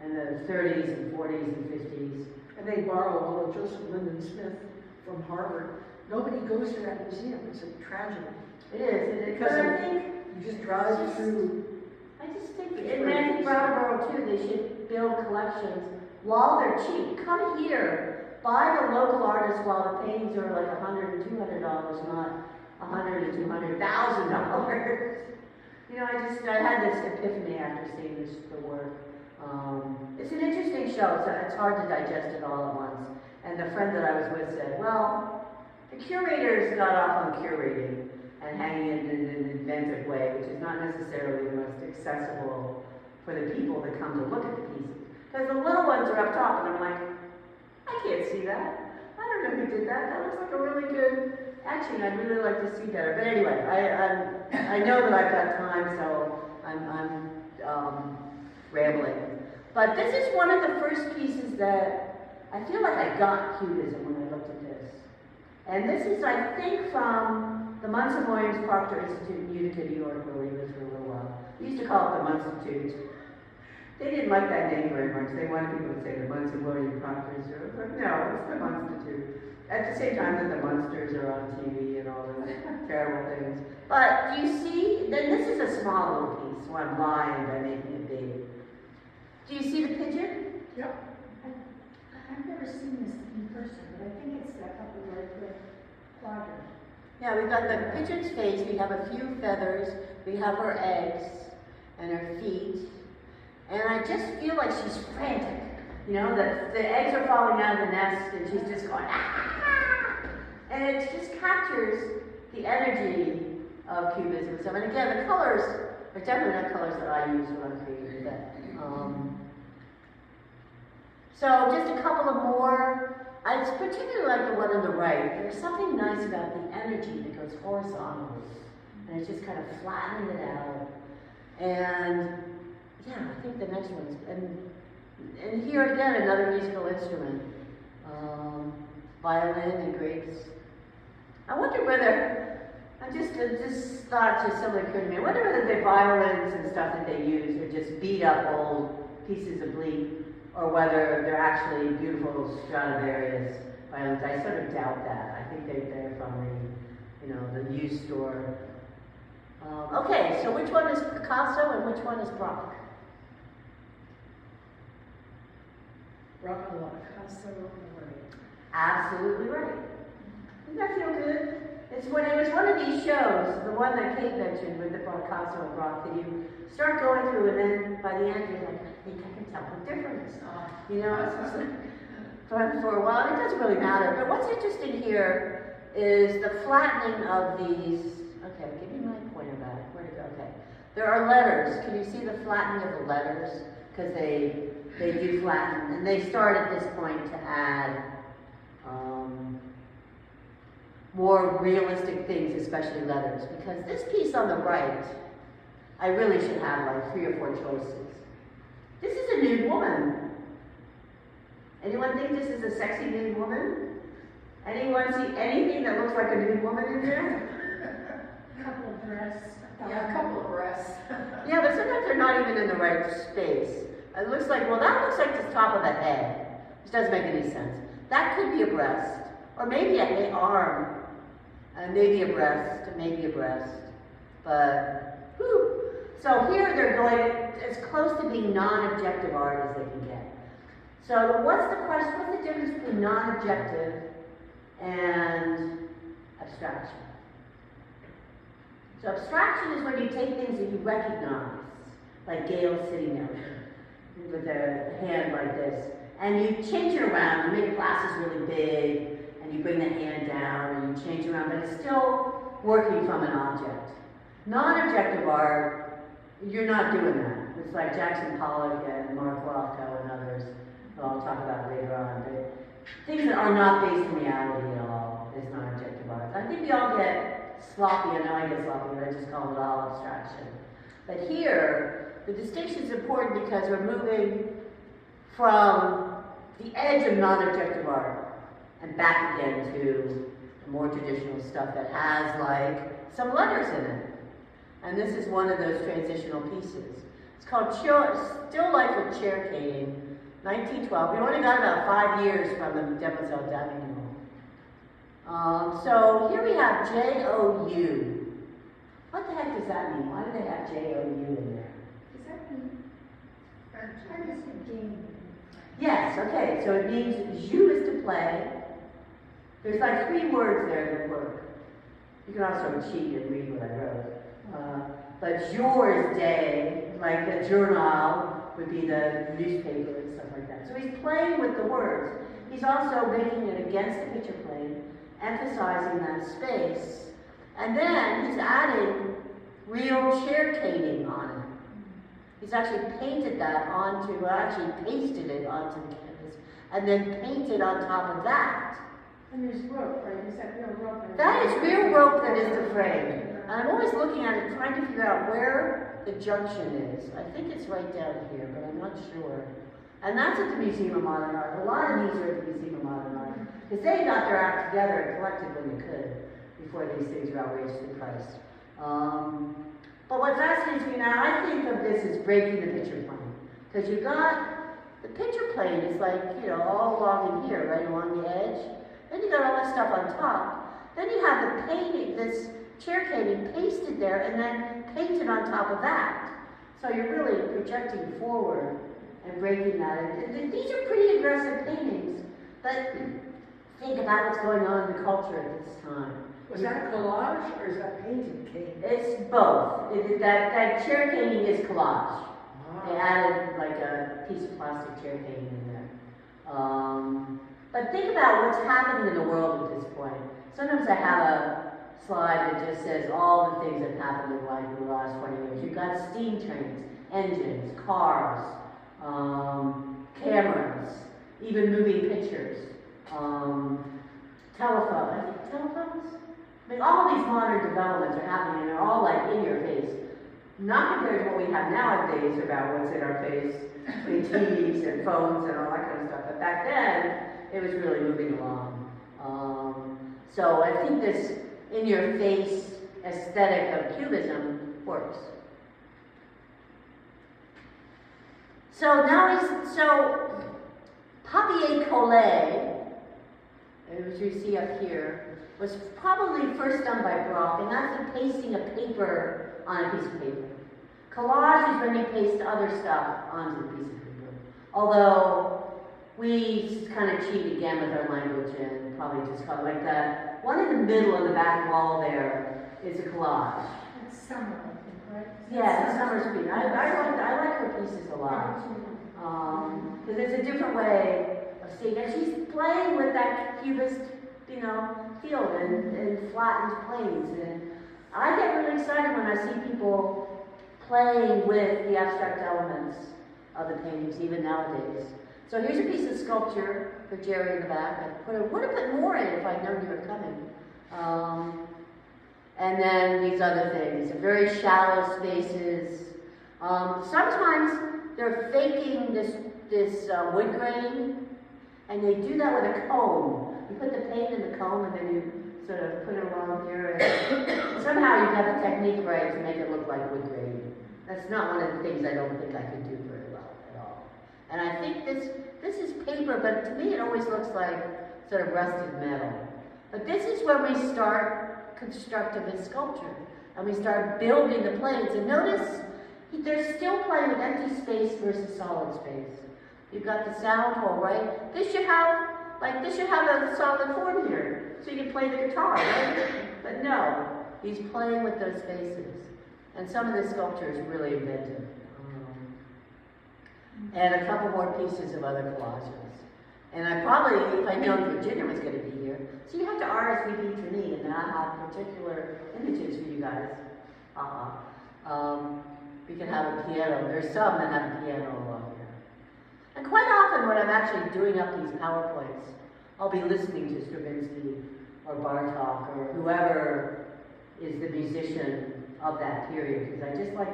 in the 30s and 40s and 50s. And they borrow all of Joseph Linden Smith from Harvard. Nobody goes to that museum. It's a tragedy. It is, Because but I think, You just drive through. I just think, and I think Brattleboro too, they should build collections while they're cheap. Come here, buy the local artists while the paintings are like $100 and $200, not $100 and $200,000. You know, I had this epiphany after seeing the work. It's an interesting show, so it's hard to digest it all at once. And the friend that I was with said, well, the curators got off on curating and hanging it in an inventive way, which is not necessarily the most accessible for the people that come to look at the pieces. Because the little ones are up top, and I'm like, I can't see that. I don't know who did that. That looks like a really good etching. I'd really like to see better. But anyway, I know that I've got time, so I'm rambling. But this is one of the first pieces that I feel like I got Cubism when I looked at this. And this is, I think, from the Munson Williams Proctor Institute in Utica, New York, where we lived for a little while. We used to call it the Munstitute. They didn't like that name very much. They wanted people to say the Munson Williams Proctor Institute. But no, it's the Munstitute. At the same time that the Munsters are on TV and all those terrible things. But do you see, then this is a small little piece, so I'm lying by making it big. Do you see the pigeon? Yep. I've never seen this in person, but I think it's that couple right with quadrant. Yeah, we've got the pigeon's face, we have a few feathers, we have her eggs and her feet. And I just feel like she's frantic. You know, the eggs are falling out of the nest and she's just going, ah! And it just captures the energy of Cubism. So, and again, the colors are definitely not colors that I use when I'm creating that. So just a couple of more. I particularly like the one on the right. There's something nice about the energy that goes horizontally. And it's just kind of flattening it out. And yeah, I think the next one's, and here again, another musical instrument. Violin and grapes. I wonder whether, this thought just suddenly occurred to me. I wonder whether the violins and stuff that they use are just beat up old pieces of bleak, or whether they're actually beautiful Stradivarius violins. I sort of doubt that. I think they're from the used store. Okay, so which one is Picasso and which one is Braque? Rock a lot. Picasso, right. Absolutely right. Doesn't that feel good? It was one of these shows, the one that Kate mentioned with the Picasso and Braque, that you start going through and then by the end you're like, I think I can tell the difference. You know, it's just like, for a while, it doesn't really matter. But what's interesting here is the flattening of these. Okay, give me my pointer back. Where'd it go? Okay. There are letters. Can you see the flattening of the letters? Because they do flatten. And they start at this point to add more realistic things, especially letters. Because this piece on the right, I really should have like 3 or 4 choices. This is a nude woman. Anyone think this is a sexy nude woman? Anyone see anything that looks like a nude woman in there? A couple of breasts. Yeah, a couple of breasts. Yeah, but sometimes they're not even in the right space. It looks like, well, that looks like the top of the head, which doesn't make any sense. That could be a breast, or maybe an arm, and maybe a breast, and maybe a breast. But, whew. So here they're going as close to being non-objective art as they can get. So what's the question? What's the difference between non-objective and abstraction? So abstraction is when you take things that you recognize, like Gail sitting there with her hand like this, and you change it around. You make glasses really big, and you bring the hand down, and you change it around, but it's still working from an object. Non-objective art, you're not doing that. It's like Jackson Pollock and Mark Rothko and others that I'll talk about later on. But things that are not based in reality at all is non-objective art. I think we all get sloppy. I know I get sloppy, but I just call it all abstraction. But here, the distinction is important because we're moving from the edge of non-objective art and back again to the more traditional stuff that has like some letters in it. And this is one of those transitional pieces. It's called Still Life with Chair Caning, 1912. We only got about 5 years from the Demoiselle Davignon. So here we have J-O-U. What the heck does that mean? Why do they have J-O-U in there? Does that mean, how does it game? Yes, okay, so it means joue is to play. There's like 3 words there that work. You can also cheat and read what I wrote. But jour day, like the journal would be the newspaper and stuff like that. So he's playing with the words. He's also making it against the picture plane, emphasizing that space. And then he's adding real chair caning on it. He's actually painted that onto, well, actually pasted it onto the canvas, and then painted on top of that. And there's rope, right? Is that real rope? That is real rope that is the frame. And I'm always looking at it, trying to figure out where the junction is. I think it's right down here, but I'm not sure. And that's at the Museum of Modern Art. A lot of these are at the Museum of Modern Art, because they got their act together and collected when they could, before these things were outrageously priced. But what fascinates me now, I think of this as breaking the picture plane. Because you've got, the picture plane is like, you know, all along in here, right along the edge. Then you got all this stuff on top. Then you have the painting, this chair caning pasted there and then painted on top of that. So you're really projecting forward and breaking that. And these are pretty aggressive paintings, but think about what's going on in the culture at this time. Was that a collage or is that painted cane? It's both. That chair caning is collage. They Wow. added like a piece of plastic chair caning in there. But think about what's happening in the world at this point. Sometimes I have a slide that just says all the things that happened in life in the last 20 years. You've got steam trains, engines, cars, cameras, even moving pictures, telephones. I mean, all of these modern developments are happening and they're all like in your face. Not compared to what we have nowadays about what's in our face, with TVs and phones and all that kind of stuff. But back then, it was really moving along. So I think this in-your-face aesthetic of Cubism works. So papier-collé, which you see up here, was probably first done by Braque, and that's the pasting of paper on a piece of paper. Collage is when you paste other stuff onto the piece of paper. Although we kind of cheat again with our language and probably just call it like that. One in the middle of the back wall there is a collage. That's summer, I think, right? Yeah, it's Summer Street. I like her pieces a lot. Because it's a different way of seeing it. She's playing with that Cubist, you know, field and flattened planes. And I get really excited when I see people playing with the abstract elements of the paintings, even nowadays. So here's a piece of sculpture for Jerry in the back. I would have put more in if I'd known you were coming. And then these other things, very shallow spaces. Sometimes they're faking this wood grain, and they do that with a comb. You put the paint in the comb, and then you sort of put it along here, and somehow you have the technique right to make it look like wood grain. That's not one of the things I don't think I could do very well at all. And I think this is paper, but to me it always looks like sort of rusted metal. But this is when we start constructivist sculpture, and we start building the planes. And notice, they're still playing with empty space versus solid space. You've got the sound hole, right? This should have a solid form here, so you can play the guitar, right? But no, he's playing with those spaces. And some of the sculpture is really inventive. And a couple more pieces of other collages. And I probably, if I'd known Virginia was going to be here, so you have to RSVP to me, and then I have particular images for you guys. We can have a piano. There's some that have a piano along here. And quite often when I'm actually doing up these PowerPoints, I'll be listening to Stravinsky or Bartok or whoever is the musician of that period, because I just like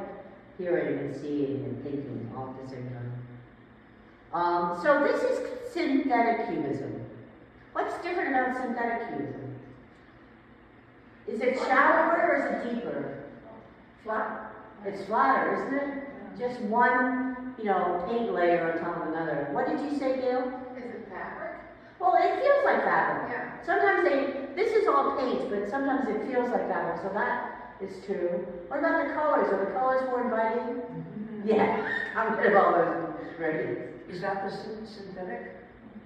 hearing and seeing and thinking all at the same time. So this is synthetic cubism. What's different about synthetic cubism? Is it shallower or is it deeper? Flat? It's flatter, isn't it? Just one, paint layer on top of another. What did you say, Gail? Is it fabric? Well, it feels like fabric. Yeah. Sometimes this is all paint, but sometimes it feels like fabric, so that is true. What about the colors? Are the colors more inviting? Yeah, I'm rid of all those gradients. Is that the synthetic?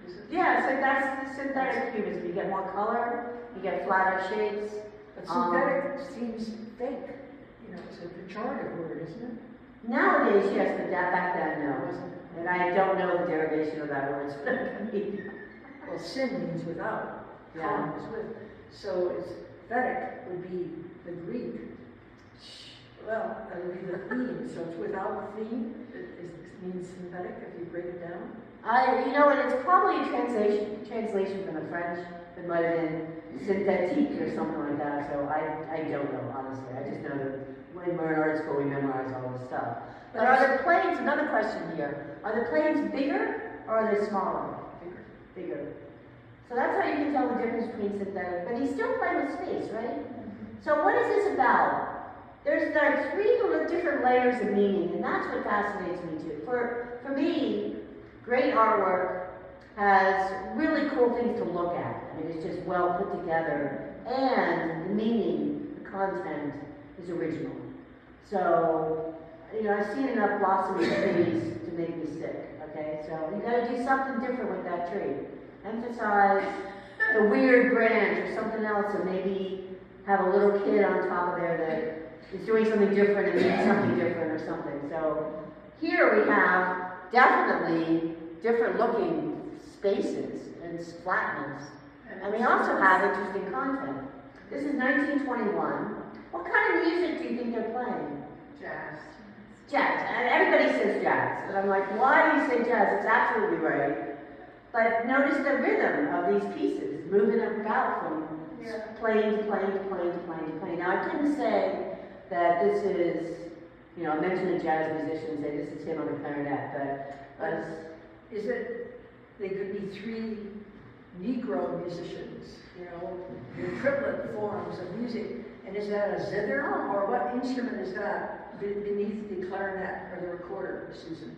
Is it? Yeah, so that's the synthetic cubism. You get more color, you get flatter shapes. But synthetic seems fake. You know, it's a pejorative word, isn't it? Nowadays, yes, but back then, no. Wasn't it? And I don't know the derivation of that word, so that can be. Well, sin means without. Yeah. Con is with. So it's synthetic would be the Greek. Well, that would be the theme. So it's without theme. It means synthetic if you break it down. You know what, it's probably a translation from the French. It might have been synthetique or something like that, so I don't know, honestly. I just know that when we're in art school, we memorize all this stuff. But are the planes, another question here, are the planes bigger or are they smaller? Bigger. So that's how you can tell the difference between synthetic, but he's still playing with space, right? So what is this about? There's like 3 different layers of meaning, and that's what fascinates me too. For me, great artwork has really cool things to look at. I mean, it's just well put together, and the meaning, the content is original. So, you know, I've seen enough blossoming trees to make me sick, okay? So you gotta do something different with that tree. Emphasize the weird branch or something else, and maybe have a little kid on top of there that is doing something different and needs something different or something. So here we have definitely different looking spaces and flatness. And we also have interesting content. This is 1921. What kind of music do you think they're playing? Jazz. Jazz. And everybody says jazz. But I'm like, why do you say jazz? It's absolutely right. But notice the rhythm of these pieces, moving about from plane to plane to plane to plane to plane. Now, I couldn't say that this is, you know, I mentioned a jazz musician and say this is him on the clarinet, but Is it, they could be 3 Negro musicians, you know, in triplet forms of music. And is that a zither, or what instrument is that beneath the clarinet or the recorder, Susan?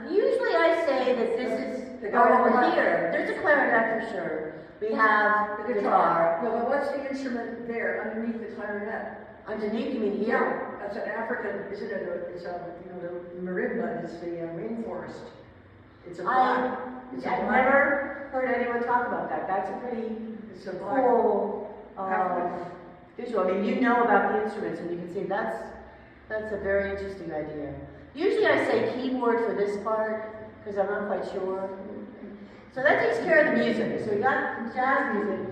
usually I say that this is The guy on the over left. here. There's a clarinet for sure. We have The guitar. No, but what's the instrument there underneath the clarinet? Underneath, you mean here? That's an African, isn't it? It's a, you know, the marimba is the rainforest. It's a black. It's a I've black. never heard anyone talk about that. That's a pretty It's a black. cool African. visual. I mean, you know about the instruments, and you can see that's a very interesting idea. Usually I say keyboard for this part, because I'm not quite sure. So that takes care of the music. So we got jazz music.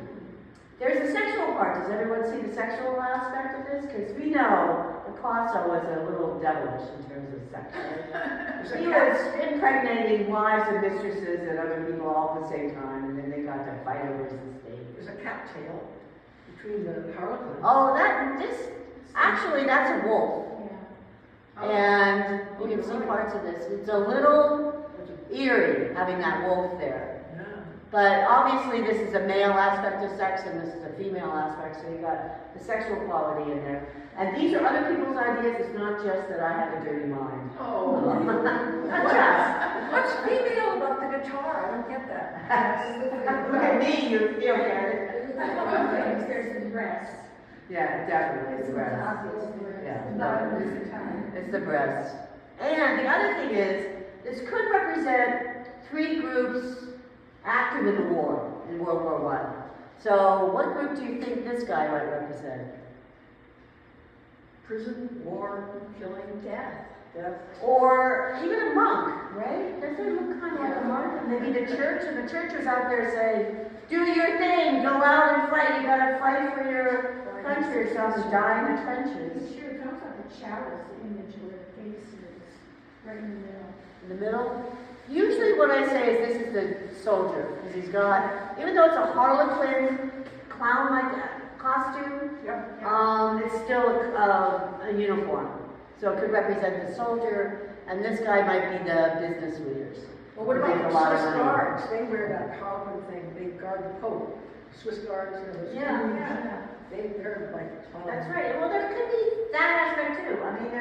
There's the sexual part. Does everyone see the sexual aspect of this? Because we know Picasso was a little devilish in terms of sex. Right? He was impregnating wives and mistresses and other people all at the same time, and then they got to fight over his estate. There's a cattail between the harlequin. Oh, actually, that's a wolf. Yeah. And you can see parts of this. It's a little eerie having that wolf there. Yeah. But obviously this is a male aspect of sex and this is a female aspect, so you got the sexual quality in there. And these are other people's ideas, it's not just that I have a dirty mind. Oh. Not just. What's female about the guitar? I don't get that. Look at me, you feel it. There's the breast. Yeah, definitely, it's the breast. Yeah, it's the breast. And the other thing is, this could represent 3 groups active in the war, in World War I. So what group do you think this guy might represent? Prison, war, killing, death. Or even a monk, right? Doesn't it look kind of like a monk? And maybe the church, and the church is out there saying, do your thing, go out and fight, you gotta fight for your country or something, die in the trenches. Sure, it's almost like a chalice, the image where the face is right in the middle. In the middle? Usually what I say is this is the soldier, because he's got, even though it's a harlequin, clown-like costume, it's still a uniform. So it could represent the soldier, and this guy might be the business leaders. Well, what Who about make the a lot of Swiss money. guards? They wear that harlequin thing. They guard the Pope. Swiss guards, you know, those Yeah. they're like clowns. That's right. Well, there could be that aspect too. I mean,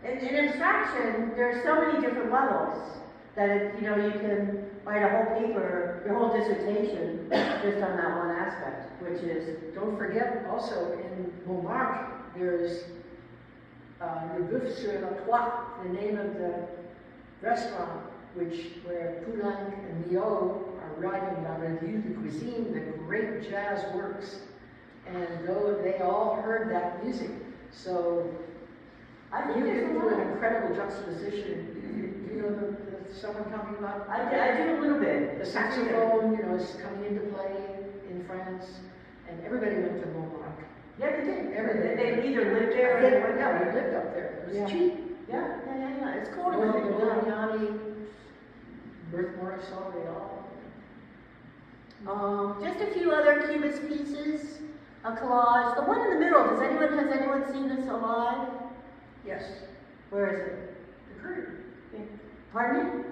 in abstraction, there are so many different levels. that it, you know, you can write a whole paper, your whole dissertation, just on that one aspect, which is, Don't forget also in Montmartre, there's Le Boeuf sur la Toile, the name of the restaurant, where Poulenc and Leo are writing La Revue de Cuisine, the great jazz works. And though they all heard that music, so I think you there's can a do lot. an incredible juxtaposition. Do you know the stuff I'm talking about? I do a little bit. The saxophone, you know, is coming into play in France, and everybody went to Montmartre. Yeah, they did. Everything. They either lived there or they went Yeah, there. we lived up there. It was Yeah. cheap. Yeah. It's cool to Well, visit. Modigliani, Berthe Morisot, they all. Just a few other Cubist pieces, a collage. The one in the middle, has anyone seen this alive? Yes, Where is it? the Courier. Pardon me?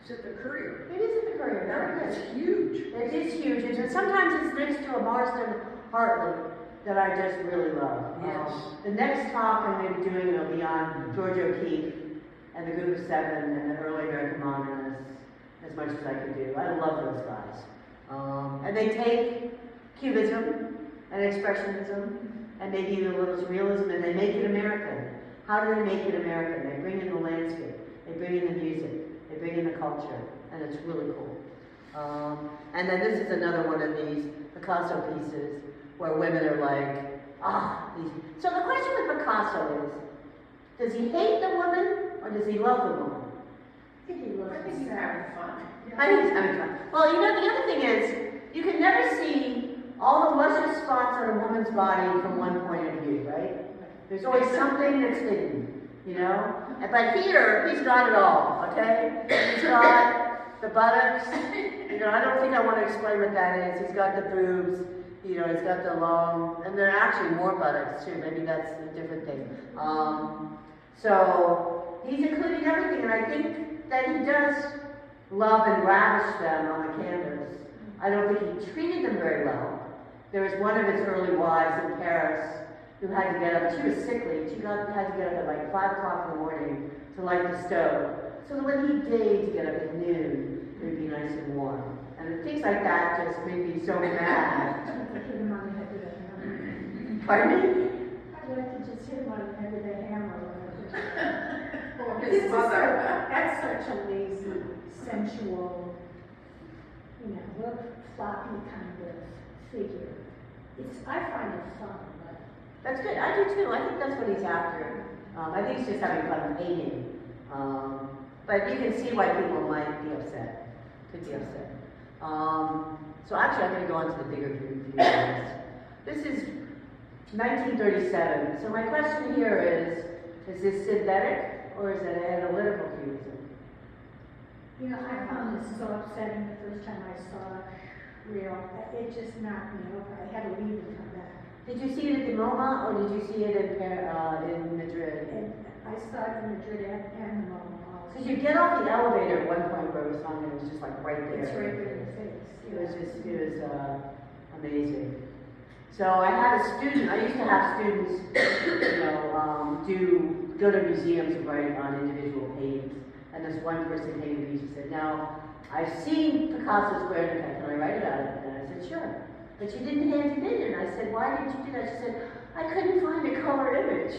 Is it the Courier? It is in the Courier. Very It's good. huge. It is huge, and sometimes it's next to a Marston Hartley that I just really love. Yes. The next talk I'm going to be doing will be on George O'Keeffe and the Group of Seven and the early American modernists, as much as I can do. I love those guys. And they take Cubism and Expressionism, and they do a little surrealism, and they make it American. How do they make it American? They bring in the landscape, they bring in the music, they bring in the culture, and it's really cool. And then this is another one of these Picasso pieces where women are like, these. So the question with Picasso is, does he hate the woman or does he love the woman? I think he loves I think he's having fun. I think he's having fun. Well, you know, the other thing is, you can never see all the luscious spots on a woman's body from one point of view, right? There's always something that's hidden, you know? But here, he's got it all, okay? He's got the buttocks, you know, I don't think I want to explain what that is. He's got the boobs, you know, he's got the long, and there are actually more buttocks too, maybe that's a different thing. So, he's including everything, and I think that he does love and ravish them on the canvas. I don't think he treated them very well. There was one of his early wives in Paris who had to get up, she was sickly, had to get up at like 5 o'clock in the morning to light the stove. So that when he deigned to get up at noon, it would be nice and warm. And things like that just made me so mad. Hit him on the head with a hammer. Pardon me? I'd like to just hit him on the head with a hammer. Or This his is mother. That's such a lazy, sensual, you know, floppy kind of figure. I find it fun, but. That's good, I do too, I think that's what he's after. I think he's just having fun painting. But you can see why people might be upset, could be upset. So actually I'm going to go on to the bigger view. This is 1937, so my question here is this synthetic or is it analytical cubism? You know, I found this so upsetting the first time I saw it real. It just knocked me over. I had to leave and come back. Did you see it at the MoMA or did you see it in Madrid? And I saw it in Madrid and the MoMA also. Because you get off the elevator at one point where it was hung and it was just like right there. It's right there in the face. It was amazing. So I had a student, I used to have students, you know, go to museums and write on individual paintings. And this one person came to me, she said, now, I've seen Picasso's Guernica, can I write about it? And I said, sure. But she didn't hand it in, and I said, why didn't you do that? She said, I couldn't find a color image.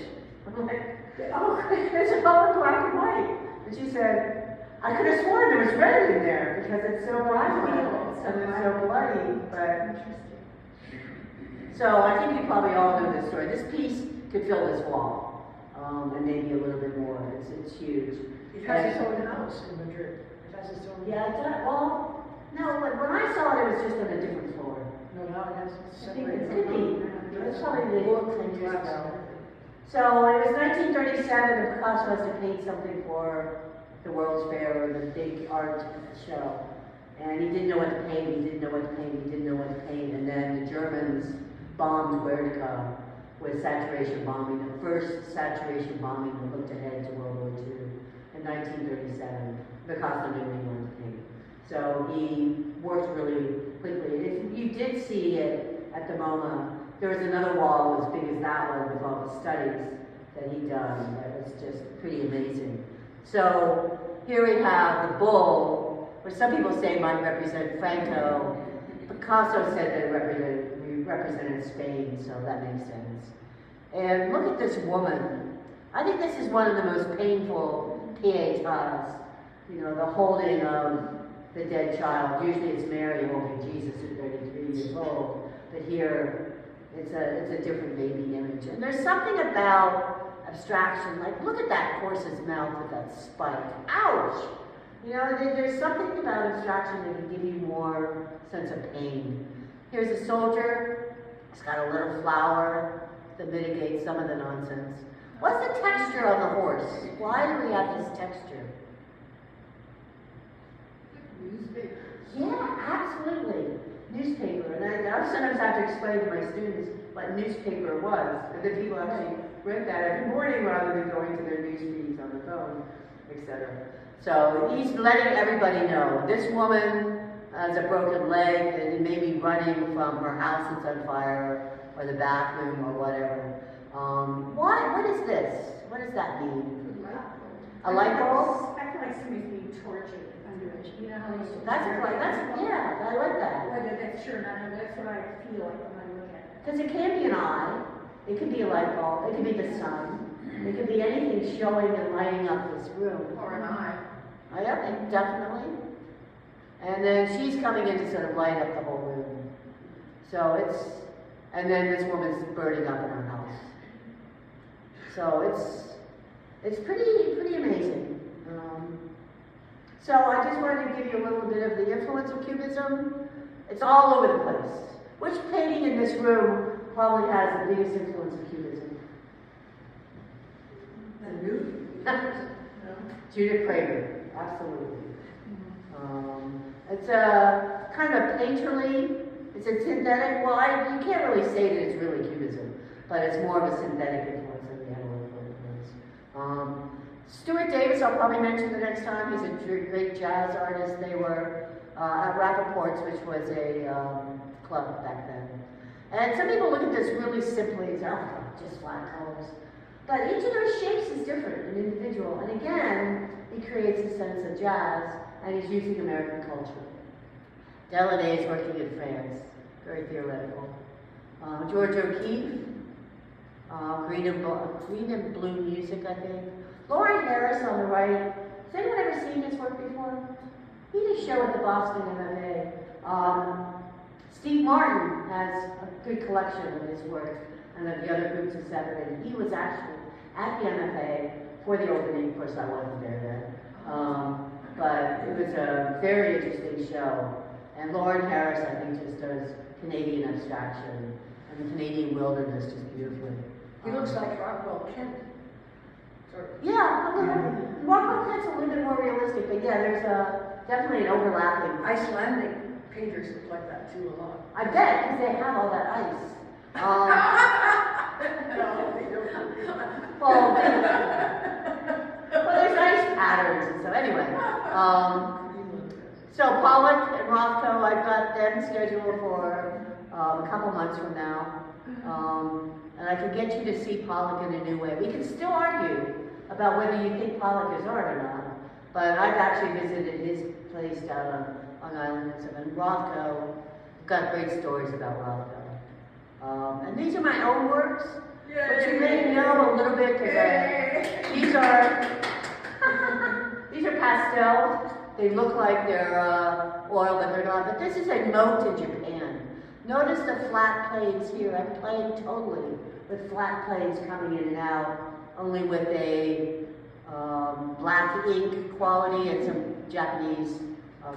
I'm like, oh, it's all in black and white. And she said, I could have sworn there was red in there because it's so vibrant and it's so bloody, but. So I think you probably all know this story. This piece could fill this wall, and maybe a little bit more. It's huge. It has its own house in Madrid. It has its own. Yeah, well, no, when I saw it, it was just on a different floor. No, now it has I think separate. it's It could be. It's probably the Look 10 and years glass. ago. So it was 1937, and Picasso has to paint something for the World's Fair or the big art show. And he didn't know what to paint, he didn't know what to paint, he didn't know what to paint. And then the Germans bombed Guernica with saturation bombing, the first saturation bombing that looked ahead to World War II in 1937. Picasso knew what he wanted to paint. So he worked really quickly. If you did see it at the MoMA, there was another wall as big as that one with all the studies that he'd done that was just pretty amazing. So here we have the bull, which some people say might represent Franco. Picasso said that it represented Spain, so that makes sense. And look at this woman. I think this is one of the most painful pietas, you know, the holding of the dead child. Usually it's Mary holding Jesus at 33 years old, but here it's a different baby image. And there's something about abstraction, like look at that horse's mouth with that spike. Ouch! You know, there's something about abstraction that can give you more sense of pain. Here's a soldier. He's got a little flower that mitigates some of the nonsense. What's the texture of the horse? Why do we have this texture? Newspaper. Yeah, absolutely. Newspaper. And I sometimes have to explain to my students what newspaper was. And then people actually read that every morning rather than going to their news feeds on the phone, etc. So he's letting everybody know. This woman has a broken leg and may be running from her house that's on fire or the bathroom or whatever. What is this? What does that mean? A light bulb? I feel like somebody's being tortured under it, you know how they. Yeah, I like that. Whether that's true or not, that's what I feel like when I look at it. Because it can be an eye, it could be a light bulb, it could be the sun, it could be anything showing and lighting up this room. Or an eye. Oh, yeah, definitely. And then she's coming in to sort of light up the whole room. So and then this woman's burning up in her house. So it's pretty amazing. So I just wanted to give you a little bit of the influence of Cubism. It's all over the place. Which painting in this room probably has the biggest influence of Cubism? Judith Prager, absolutely. It's a kind of painterly, it's a synthetic, you can't really say that it's really Cubism, but it's more of a synthetic influence than the analytical influence. Stuart Davis, I'll probably mention the next time. He's a great jazz artist. They were at Rappaport's, which was a club back then. And some people look at this really simply and say, oh, just flat colors. But each of those shapes is different and individual. And again, he creates a sense of jazz, and he's using American culture. Delaunay is working in France, very theoretical. George O'Keeffe, green and blue music, I think. Lauren Harris on the right. Has anyone ever seen his work before? He did a show at the Boston MMA. Steve Martin has a good collection of his work and of the other groups assembled. He was actually at the MFA for the opening. Of course, I wasn't there then. But it was a very interesting show. And Lauren Harris, I think, just does Canadian abstraction and the Canadian wilderness just beautifully. He looks like Rockwell Kent. Yeah, a little. Rockwell Kent's a little bit more realistic, but yeah, there's definitely an overlapping. Icelandic painters look like that too a lot. I bet, because they have all that ice. No, they don't. Well, there's ice patterns and stuff. Anyway, so Pollock and Rothko, I've got them scheduled for a couple months from now. And I can get you to see Pollock in a new way. We can still argue about whether you think Pollock is art or not, but I've actually visited his place down on Island and Rothko. I've got great stories about Rothko. And these are my own works, but you may know a little bit because these are pastels. They look like they're oil, but they're not. But this is a moat in Japan. Notice the flat planes here. I'm playing totally with flat planes coming in and out, only with a black ink quality and some Japanese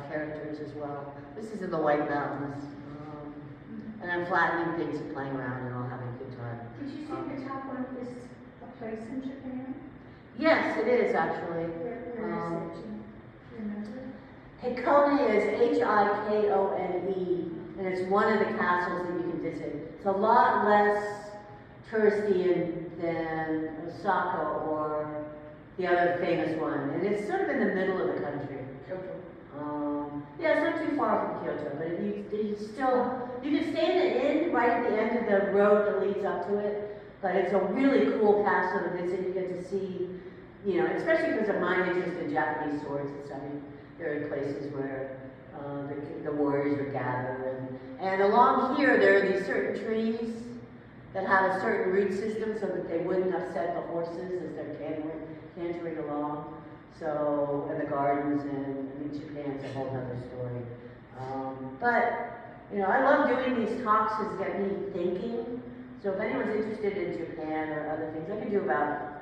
characters as well. This is in the White Mountains. And I'm flattening things and playing around and all having a good time. Did you say the top one is a place in Japan? Yes, it is actually. Where is it? Do you remember? Hikone is Hikone, and it's one of the castles that you can visit. It's a lot less touristy than Osaka or the other famous one, and it's sort of in the middle of the country. Yeah, it's not too far from Kyoto, but you can stay in the inn right at the end of the road that leads up to it. But it's a really cool castle to visit. You get to see you know, especially because of my interest in Japanese swords and stuff. There are places where the warriors would gather, and along here there are these certain trees that have a certain root system so that they wouldn't upset the horses as they're cantering along. So, and the gardens, and I mean, Japan's a whole other story. But, you know, I love doing these talks to get me thinking. So if anyone's interested in Japan or other things, I can do about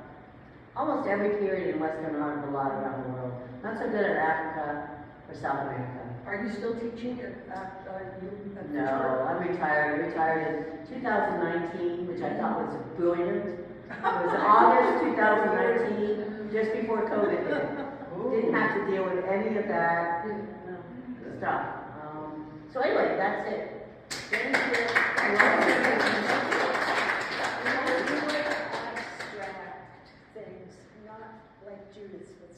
almost every period in Western art and a lot around the world. Not so good at Africa or South America. Are you still teaching at No, I'm retired. I retired in 2019, which I thought was brilliant. It was August 2019, just before COVID hit. Didn't have to deal with any of that stuff. So anyway, that's it. Thank you. Abstract things, not like Judith with